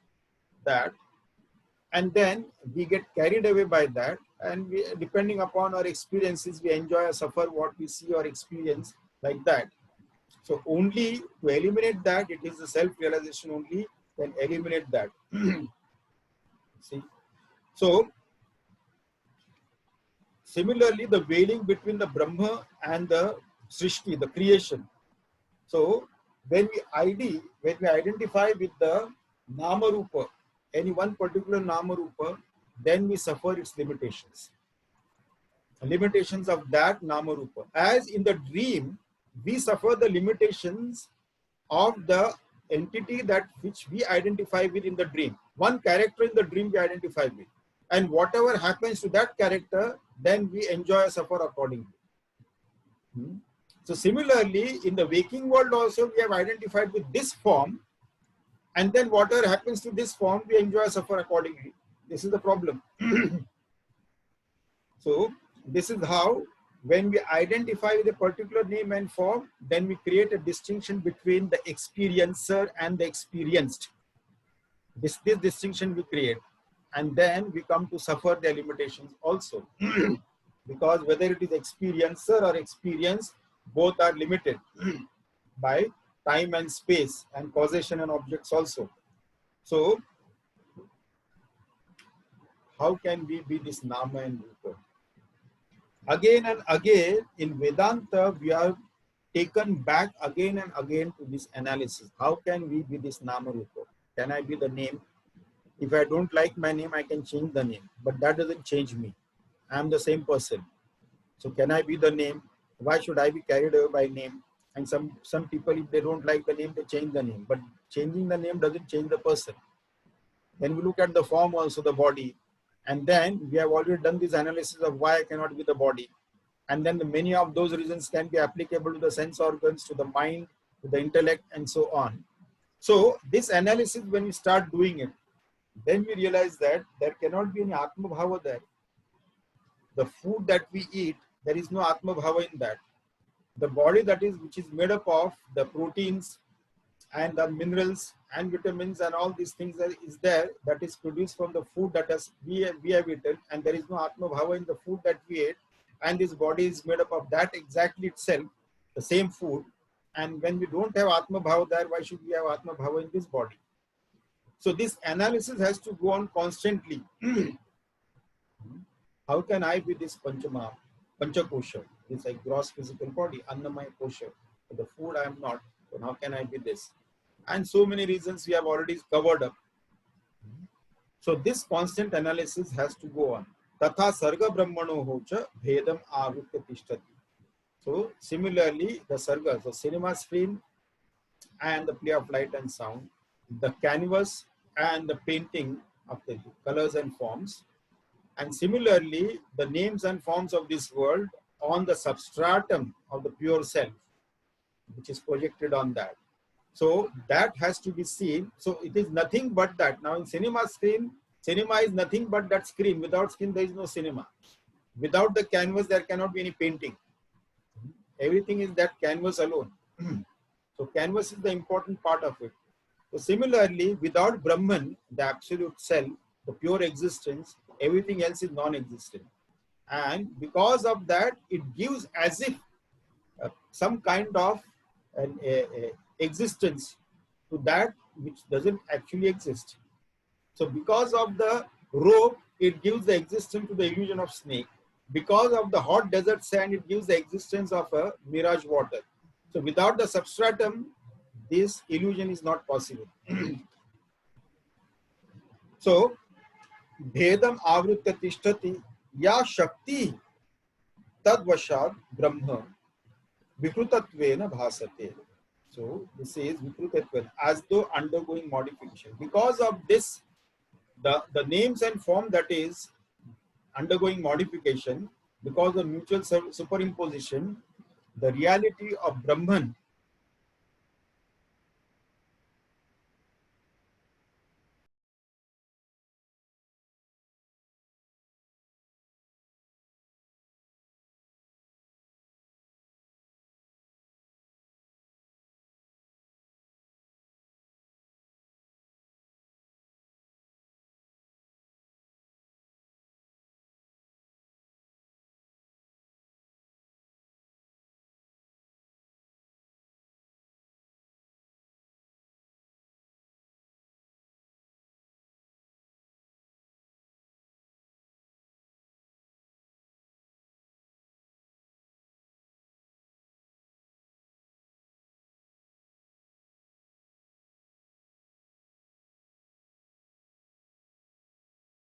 S1: that, and then we get carried away by that, and we, depending upon our experiences, we enjoy or suffer what we see or experience like that. So only to eliminate that, it is the self-realization only then eliminate that. See? So, similarly, the veiling between the Brahma and the Srishti, the creation. So, when we identify with the Nama Rupa, any one particular Nama Rupa, then we suffer its limitations. Limitations of that Nama Rupa. As in the dream, we suffer the limitations of the entity that which we identify with in the dream. One character in the dream we identify with. And whatever happens to that character, then we enjoy or suffer accordingly. So similarly, in the waking world also, we have identified with this form, and then whatever happens to this form, we enjoy or suffer accordingly. This is the problem. So this is how, when we identify with a particular name and form, then we create a distinction between the experiencer and the experienced. This distinction we create, and then we come to suffer their limitations also. Because whether it is experiencer or experience, both are limited by time and space and causation and objects also. So, how can we be this Nama and Rupa? Again and again in Vedanta, we are taken back again and again to this analysis. How can we be this Nama Rupa? Can I be the name? If I don't like my name, I can change the name, but that doesn't change me. I am the same person. So can I be the name? Why should I be carried away by name? And some people, if they don't like the name, they change the name. But changing the name doesn't change the person. Then we look at the form also, the body. And then we have already done this analysis of why I cannot be the body. And then many of those reasons can be applicable to the sense organs, to the mind, to the intellect, and so on. So this analysis, when we start doing it, then we realize that there cannot be any Atma Bhava there. The food that we eat, there is no Atma Bhava in that. The body which is made up of the proteins and the minerals and vitamins and all these things that is there, that is produced from the food that we have eaten, and there is no Atma Bhava in the food that we ate, and this body is made up of that exactly itself, the same food. And when we don't have Atma Bhava there, why should we have Atma Bhava in this body? So this analysis has to go on constantly. How can I be this Panchakosha, this like gross physical body, Annamaya Kosha? For the food I am not, so how can I be this? And so many reasons we have already covered up. So this constant analysis has to go on. Tatha sarga brahmano hocha bhedam avritya tishtati. So similarly, the sarga, so cinema screen and the play of light and sound, the canvas and the painting of the colors and forms, and similarly the names and forms of this world on the substratum of the pure self, which is projected on that. So that has to be seen. So it is nothing but that. Now in cinema screen, cinema is nothing but that screen. Without screen, there is no cinema. Without the canvas, there cannot be any painting. Everything is that canvas alone. So canvas is the important part of it. So similarly, without Brahman, the absolute self, the pure existence, everything else is non-existent. And because of that, it gives as if some kind of an existence to that which doesn't actually exist. So because of the rope, it gives the existence to the illusion of snake. Because of the hot desert sand, it gives the existence of a mirage water. So without the substratum, this illusion is not possible. So, bhedam avritya tishtati ya shakti tadvashad brahma vikrutattvena bhasate. So, this is vikrutattvena, as though undergoing modification. Because of this, the names and form that is undergoing modification, because of mutual superimposition, the reality of Brahman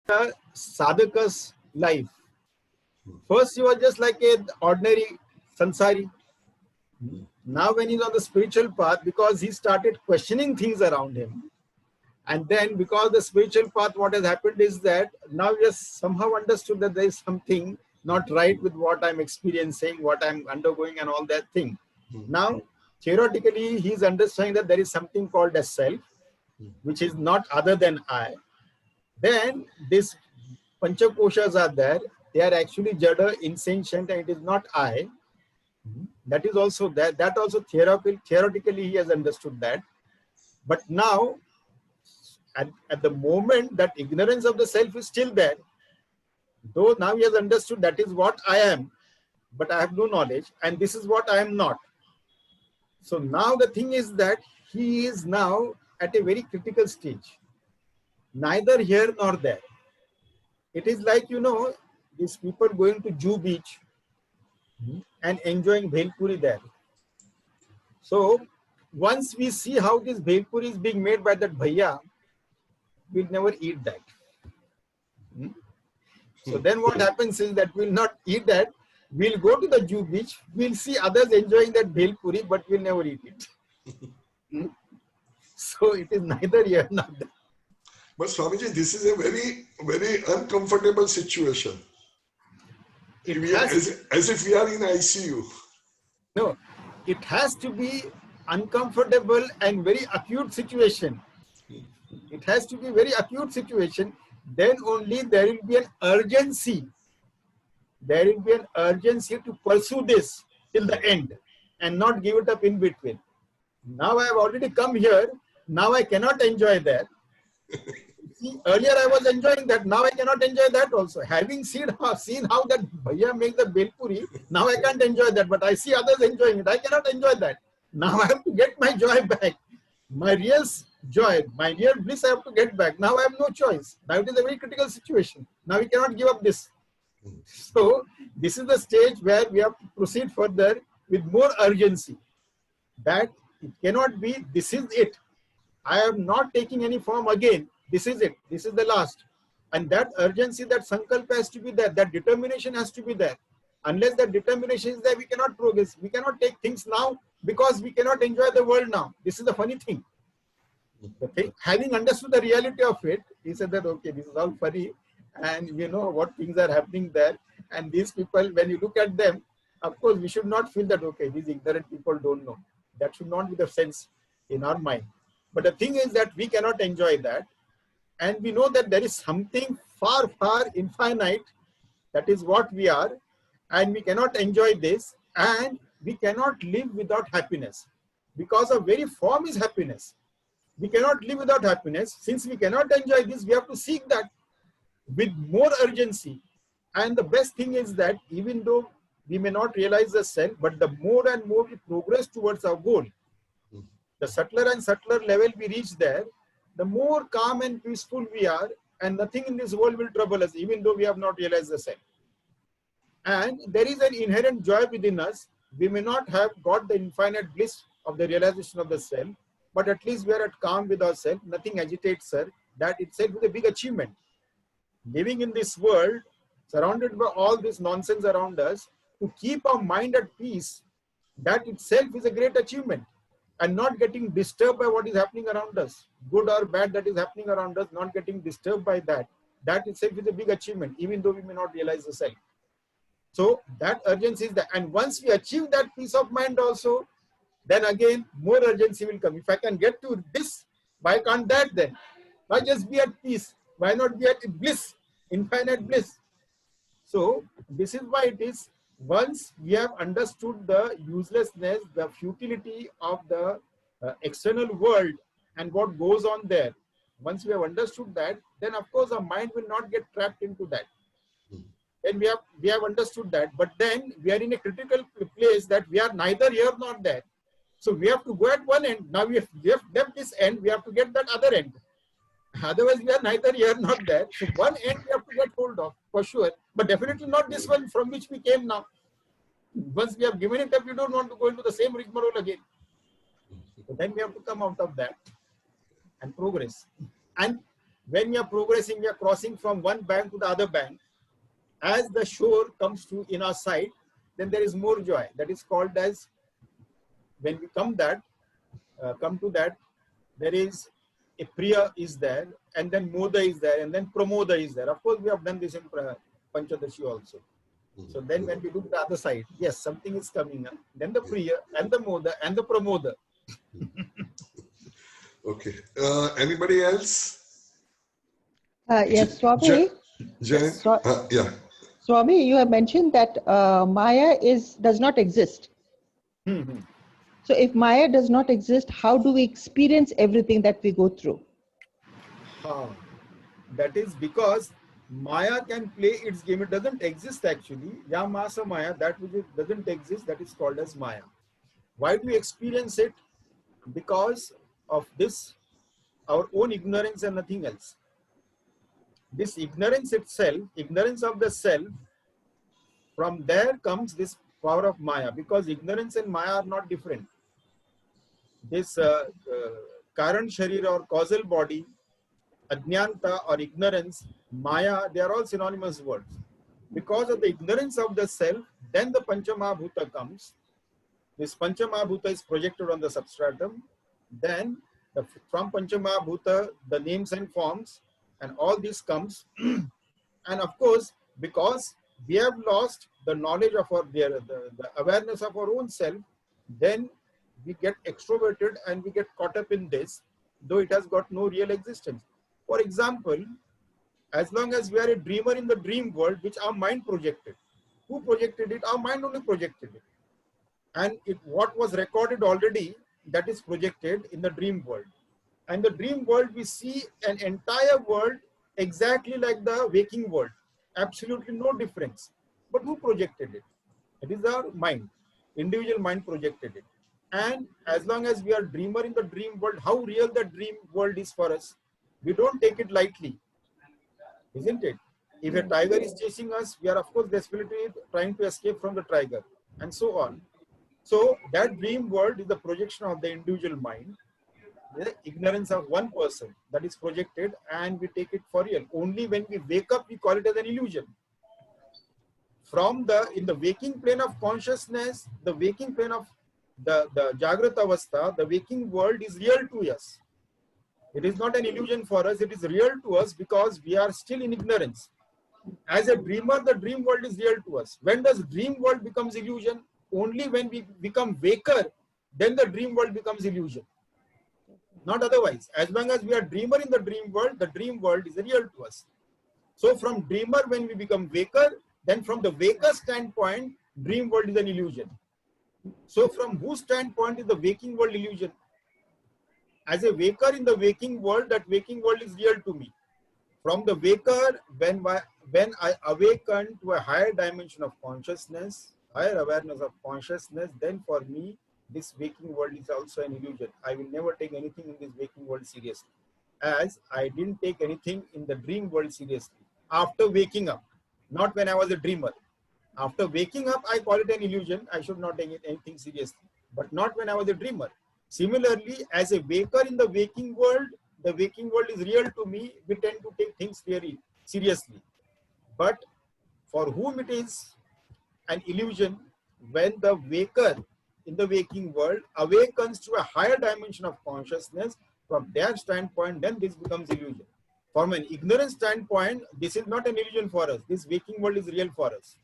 S1: a sadhaka's life. First, he was just like an ordinary sansari. Now, when he's on the spiritual path, because he started questioning things around him, and then because the spiritual path, what has happened is that now he has somehow understood that there is something not right with what I'm experiencing, what I'm undergoing, and all that thing. Now, theoretically, he's understanding that there is something called as self, which is not other than I. Then these Panchakoshas are there. They are actually Jada, insentient, and it is not I. That is also there. That also theoretically he has understood that. But now, at the moment, that ignorance of the self is still there. Though now he has understood that is what I am, but I have no knowledge, and this is what I am not. So now the thing is that he is now at a very critical stage. Neither here nor there. It is like, these people going to Jew beach and enjoying bhel puri there. So once we see how this bhel puri is being made by that bhaiya, we'll never eat that. So then what happens is that we'll not eat that. We'll go to the Jew beach. We'll see others enjoying that bhel puri, but we'll never eat it. So it is neither here nor there.
S2: But Swamiji, this is a very, very uncomfortable situation. As if we are in ICU.
S1: No, it has to be uncomfortable and very acute situation. It has to be very acute situation. Then only there will be an urgency. There will be an urgency to pursue this till the end and not give it up in between. Now I have already come here. Now I cannot enjoy that. See, earlier I was enjoying that. Now I cannot enjoy that also. Having seen how that bhaiya makes the bhel puri, now I can't enjoy that. But I see others enjoying it. I cannot enjoy that. Now I have to get my joy back. My real joy, my real bliss I have to get back. Now I have no choice. Now it is a very critical situation. Now we cannot give up this. So this is the stage where we have to proceed further with more urgency. That it cannot be, this is it. I am not taking any form again. This is it. This is the last. And that urgency, that sankalpa has to be there. That determination has to be there. Unless that determination is there, we cannot progress. We cannot take things now because we cannot enjoy the world now. This is the funny thing. Okay. Having understood the reality of it, he said that, okay, this is all funny. And we know what things are happening there. And these people, when you look at them, of course, we should not feel that, okay, these ignorant people don't know. That should not be the sense in our mind. But the thing is that we cannot enjoy that. And we know that there is something far, far infinite. That is what we are. And we cannot enjoy this. And we cannot live without happiness. Because our very form is happiness. We cannot live without happiness. Since we cannot enjoy this, we have to seek that with more urgency. And the best thing is that even though we may not realize the self, but the more and more we progress towards our goal, the subtler and subtler level we reach there, the more calm and peaceful we are, and nothing in this world will trouble us, even though we have not realized the self. And there is an inherent joy within us. We may not have got the infinite bliss of the realization of the self, but at least we are at calm with ourselves. Nothing agitates us. That itself is a big achievement. Living in this world, surrounded by all this nonsense around us, to keep our mind at peace, that itself is a great achievement. And not getting disturbed by what is happening around us, good or bad that is happening around us, not getting disturbed by that, that itself is a big achievement, even though we may not realize the self. So that urgency is there. And once we achieve that peace of mind also, then again, more urgency will come. If I can get to this, why can't that then? Why just be at peace? Why not be at bliss, infinite bliss? So this is why it is, once we have understood the uselessness, the futility of the external world and what goes on there, once we have understood that, then of course our mind will not get trapped into that. And we have understood that, but then we are in a critical place that we are neither here nor there. So we have to go at one end. Now we have left this end, we have to get that other end. Otherwise, we are neither here nor there. So one end we have to get hold of, for sure. But definitely not this one from which we came now. Once we have given it up, we don't want to go into the same rigmarole again. So then we have to come out of that and progress. And When we are progressing, we are crossing from one bank to the other bank. As the shore comes to in our sight, then there is more joy. That is called as, when we come to that, there is a Priya is there, and then Moda is there, and then Pramoda is there. Of course, we have done this in Panchadashi also. So then when we look the other side, yes, something is coming up. Then the Priya and the Moda and the Pramoda.
S2: Okay. Anybody else?
S3: Yes, Swami.
S2: Yes. Yeah.
S3: Swami, you have mentioned that Maya does not exist. So if Maya does not exist, how do we experience everything that we go through?
S1: That is because Maya can play its game. It doesn't exist actually. Yamasa Maya, that which doesn't exist, that is called as Maya. Why do we experience it? Because of this, our own ignorance and nothing else. This ignorance itself, ignorance of the self, from there comes this power of Maya, because ignorance and Maya are not different. This Karan Sharir or causal body, Ajnanta or ignorance, Maya, they are all synonymous words. Because of the ignorance of the self, then the Panchamahabhuta comes. This Panchamahabhuta is projected on the substratum. Then from Panchamahabhuta, the names and forms, and all this comes. And of course, because we have lost the knowledge of the awareness of our own self, then we get extroverted and we get caught up in this, though it has got no real existence. For example, as long as we are a dreamer in the dream world, which our mind projected. Who projected it? Our mind only projected it. And what was recorded already, that is projected in the dream world. And the dream world, we see an entire world exactly like the waking world. Absolutely no difference. But who projected it? It is our mind. Individual mind projected it. And as long as we are dreamer in the dream world, how real the dream world is for us, we don't take it lightly, isn't it? If a tiger is chasing us, we are of course desperately trying to escape from the tiger, and so on. So that dream world is the projection of the individual mind, the ignorance of one person that is projected, and we take it for real. Only when we wake up, we call it as an illusion. In the waking plane of consciousness, the waking plane of the Jagrata Avastha, the waking world is real to us. It is not an illusion for us, it is real to us because we are still in ignorance. As a dreamer, the dream world is real to us. When does dream world becomes illusion? Only when we become waker, then the dream world becomes illusion. Not otherwise. As long as we are dreamer in the dream world is real to us. So from dreamer, when we become waker, then from the waker standpoint, dream world is an illusion. So from whose standpoint is the waking world illusion? As a waker in the waking world, that waking world is real to me. From the waker, when I awaken to a higher dimension of consciousness, higher awareness of consciousness, then for me, this waking world is also an illusion. I will never take anything in this waking world seriously, as I didn't take anything in the dream world seriously. After waking up, not when I was a dreamer. After waking up, I call it an illusion. I should not take anything seriously, but not when I was a dreamer. Similarly, as a waker in the waking world is real to me. We tend to take things very seriously. But for whom it is an illusion, when the waker in the waking world awakens to a higher dimension of consciousness, from their standpoint, then this becomes illusion. From an ignorant standpoint, this is not an illusion for us. This waking world is real for us.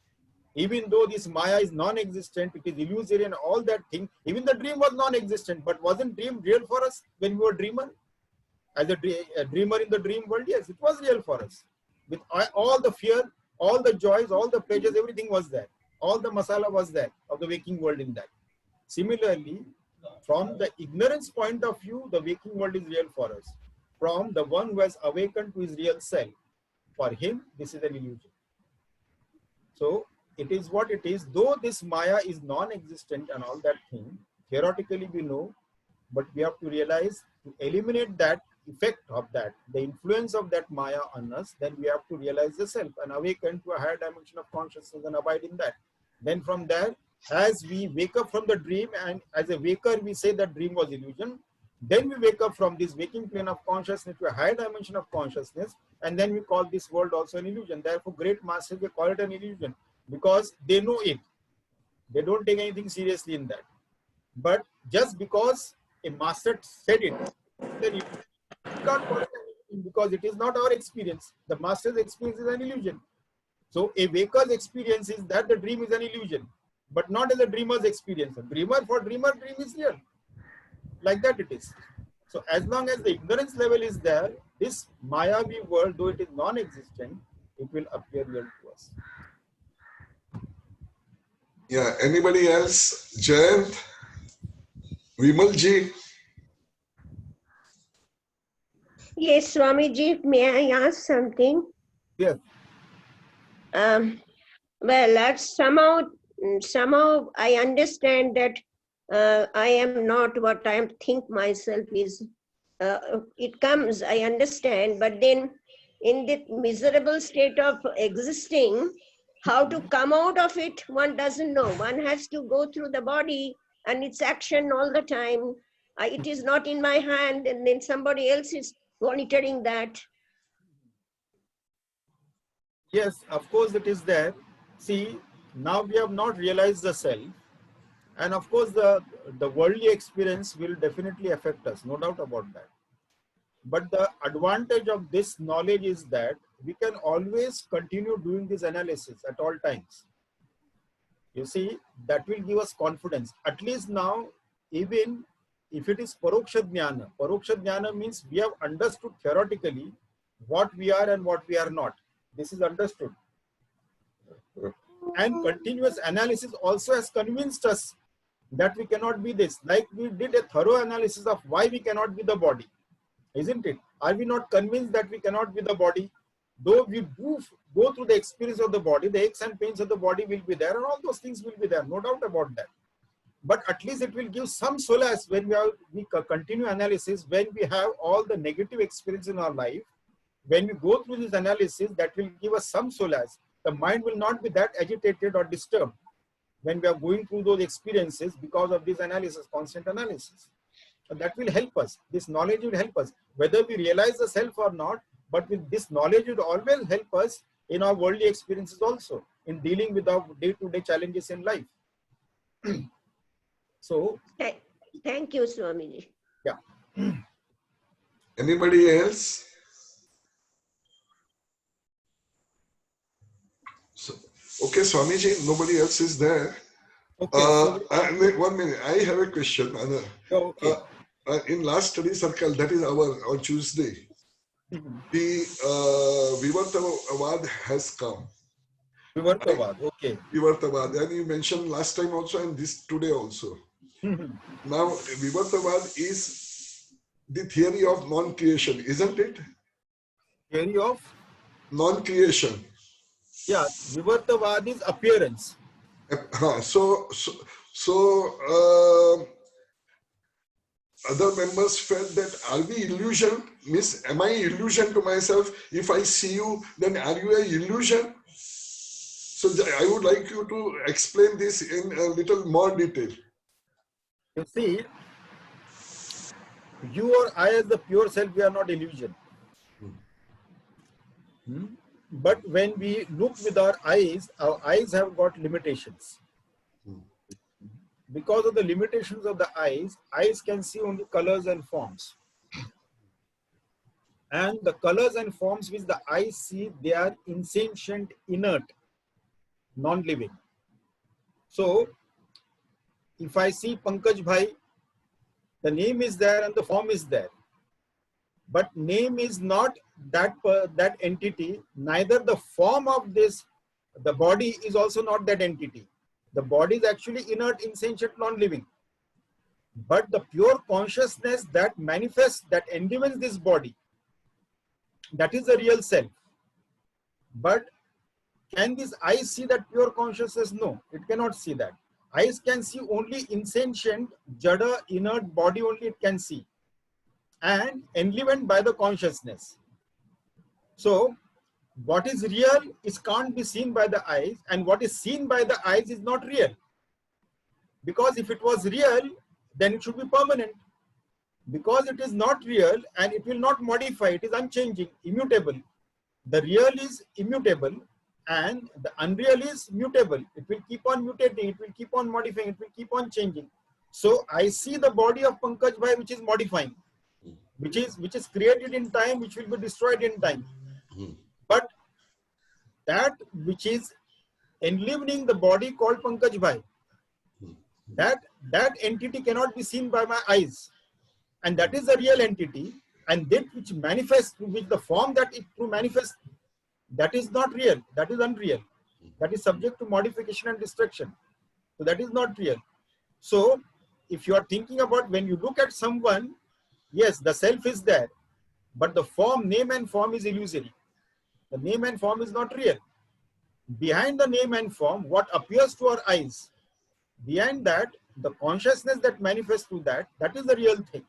S1: Even though this Maya is non-existent, it is illusory and all that thing. Even the dream was non-existent, but wasn't dream real for us when we were dreamer? As a dreamer in the dream world, yes, it was real for us. With all the fear, all the joys, all the pleasures, everything was there. All the masala was there of the waking world in that. Similarly, from the ignorance point of view, the waking world is real for us. From the one who has awakened to his real self, for him, this is an illusion. So, it is what it is. Though this Maya is non-existent and all that thing, theoretically we know, but we have to realize to eliminate that effect of that, the influence of that Maya on us, then we have to realize the self and awaken to a higher dimension of consciousness and abide in that. Then from there, as we wake up from the dream, and as a waker we say that dream was illusion, Then we wake up from this waking plane of consciousness to a higher dimension of consciousness, and then we call this world also an illusion. Therefore, great masters, they call it an illusion because they know it. They don't take anything seriously in that. But just because a master said it, then you can't call it an illusion because it is not our experience. The master's experience is an illusion. So a waker's experience is that the dream is an illusion, but not as a dreamer's experience. A dreamer, for dreamer, dream is real. Like that it is. So as long as the ignorance level is there, this Mayavi world, though it is non-existent, it will appear real to us.
S2: Yeah, anybody else? Jayant? Vimalji?
S4: Yes, Swamiji, may I ask something?
S1: Yes.
S4: Well, that's somehow I understand that I am not what I think myself is. It comes, I understand, but then in the miserable state of existing, how to come out of it, one doesn't know. One has to go through the body and its action all the time. It is not in my hand, and then somebody else is monitoring that.
S1: Yes, of course it is there. See, now we have not realized the self. And of course, the worldly experience will definitely affect us, no doubt about that. But the advantage of this knowledge is that we can always continue doing this analysis at all times. You see, that will give us confidence. At least now, even if it is Paroksha Jnana means we have understood theoretically what we are and what we are not. This is understood. And continuous analysis also has convinced us that we cannot be this. Like we did a thorough analysis of why we cannot be the body. Isn't it? Are we not convinced that we cannot be the body? Though we do go through the experience of the body, the aches and pains of the body will be there and all those things will be there, no doubt about that. But at least it will give some solace when we continue analysis, when we have all the negative experience in our life. When we go through this analysis, that will give us some solace. The mind will not be that agitated or disturbed when we are going through those experiences because of this analysis, constant analysis. And that will help us. This knowledge will help us, whether we realize the self or not. But with this knowledge, it will always help us in our worldly experiences also, in dealing with our day-to-day challenges in life. So,
S4: thank you, Swamiji.
S1: Yeah.
S2: Anybody else? So, okay, Swamiji, nobody else is there.
S1: Okay.
S2: 1 minute, I have a question.
S1: Okay.
S2: In last study circle, that is on Tuesday, the Vivartavad has come.
S1: Vivartavad, okay.
S2: Vivartavad, and you mentioned last time also and this today also. Now, Vivartavad is the theory of non-creation, isn't it?
S1: Theory of?
S2: Non-creation.
S1: Yeah, Vivartavad is appearance.
S2: Other members felt that are we illusion? Means, am I illusion to myself? If I see you, then are you an illusion? So I would like you to explain this in a little more detail.
S1: You see, you or I as the pure self, we are not illusion. But when we look with our eyes have got limitations. Because of the limitations of the eyes can see only colors and forms. And the colors and forms which the eyes see, they are insentient, inert, non-living. So, if I see Pankaj Bhai, the name is there and the form is there. But name is not that entity, neither the form of this, the body is also not that entity. The body is actually inert, insentient, non-living. But the pure consciousness that manifests, that enlivens this body, that is the real self. But can this eyes see that pure consciousness? No, it cannot see that. Eyes can see only insentient, jada, inert body only it can see. And enlivened by the consciousness. So, what is real can't be seen by the eyes, and what is seen by the eyes is not real. Because if it was real, then it should be permanent. because it is not real and it will not modify, it is unchanging, immutable. The real is immutable and the unreal is mutable. It will keep on mutating, it will keep on modifying, it will keep on changing. So I see the body of Pankaj Bhai which is modifying, which is created in time, which will be destroyed in time. But that which is enlivening the body called Pankaj Bhai, that entity cannot be seen by my eyes. And that is the real entity. And that which manifests, which the form that it to manifest, that is not real, that is unreal. That is subject to modification and destruction. So that is not real. So if you are thinking about when you look at someone, yes, the self is there, but the form, name and form is illusory. The name and form is not real. Behind the name and form, what appears to our eyes, behind that, the consciousness that manifests to that, that is the real thing.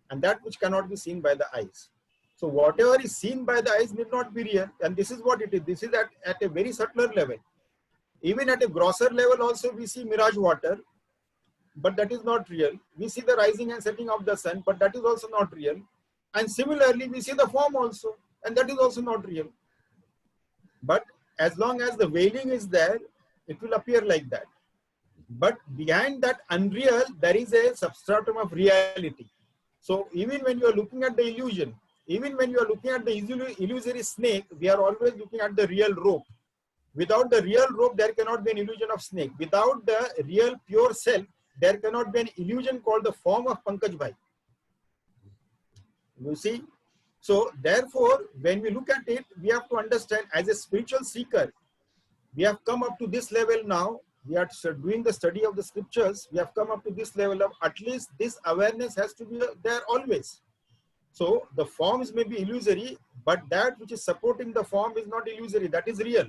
S1: And that which cannot be seen by the eyes. So whatever is seen by the eyes need not be real. And this is what it is. This is at a very subtler level. Even at a grosser level also we see mirage water, but that is not real. We see the rising and setting of the sun, but that is also not real. And similarly, we see the form also, and that is also not real. But as long as the veiling is there, it will appear like that. But behind that unreal, there is a substratum of reality. So even when you are looking at the illusion, even when you are looking at the illusory snake, we are always looking at the real rope. Without the real rope, there cannot be an illusion of snake. Without the real pure self, there cannot be an illusion called the form of Pankaj Bhai. You see? So therefore, when we look at it, we have to understand as a spiritual seeker, we have come up to this level now. We are doing the study of the scriptures. We have come up to this level of at least this awareness has to be there always. So the forms may be illusory, but that which is supporting the form is not illusory. That is real.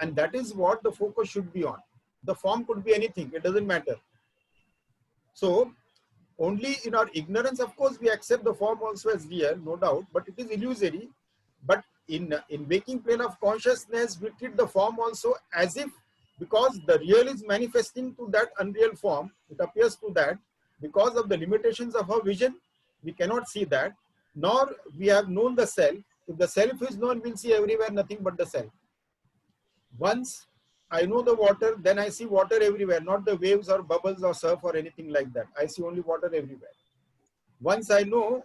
S1: And that is what the focus should be on. The form could be anything. It doesn't matter. So only in our ignorance, of course, we accept the form also as real, no doubt, but it is illusory. But in waking plane of consciousness, we treat the form also as if, because the real is manifesting to that unreal form, it appears to that, because of the limitations of our vision, we cannot see that, nor we have known the self. If the self is known, we'll see everywhere nothing but the self. Once I know the water, then I see water everywhere, not the waves or bubbles or surf or anything like that. I see only water everywhere. Once I know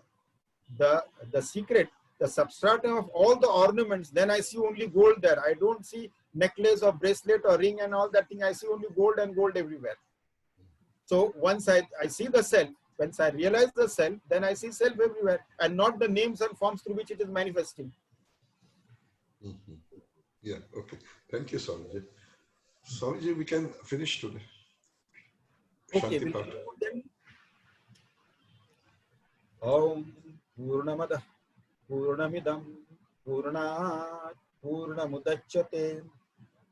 S1: the secret, the substratum of all the ornaments, then I see only gold there. I don't see necklace or bracelet or ring and all that thing. I see only gold and gold everywhere. So once I see the self, once I realize the self, then I see self everywhere and not the names and forms through which it is manifesting.
S2: Yeah, okay. Thank you, Swamiji. Swamiji, we can finish today.
S1: Okay,
S2: Shanti
S1: we'll
S2: Path.
S1: then. Om Purnamada Purnamidam Purnat Purnamudachyate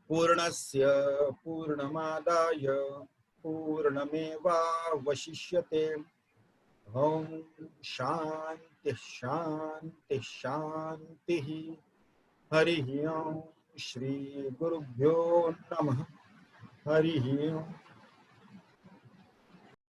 S1: Purnasya Purnamadaya Purnameva Vashishyate. Om Shanti Shanti Shanti. Hari Om Shri Guru Bhyo Namah. Hari Om.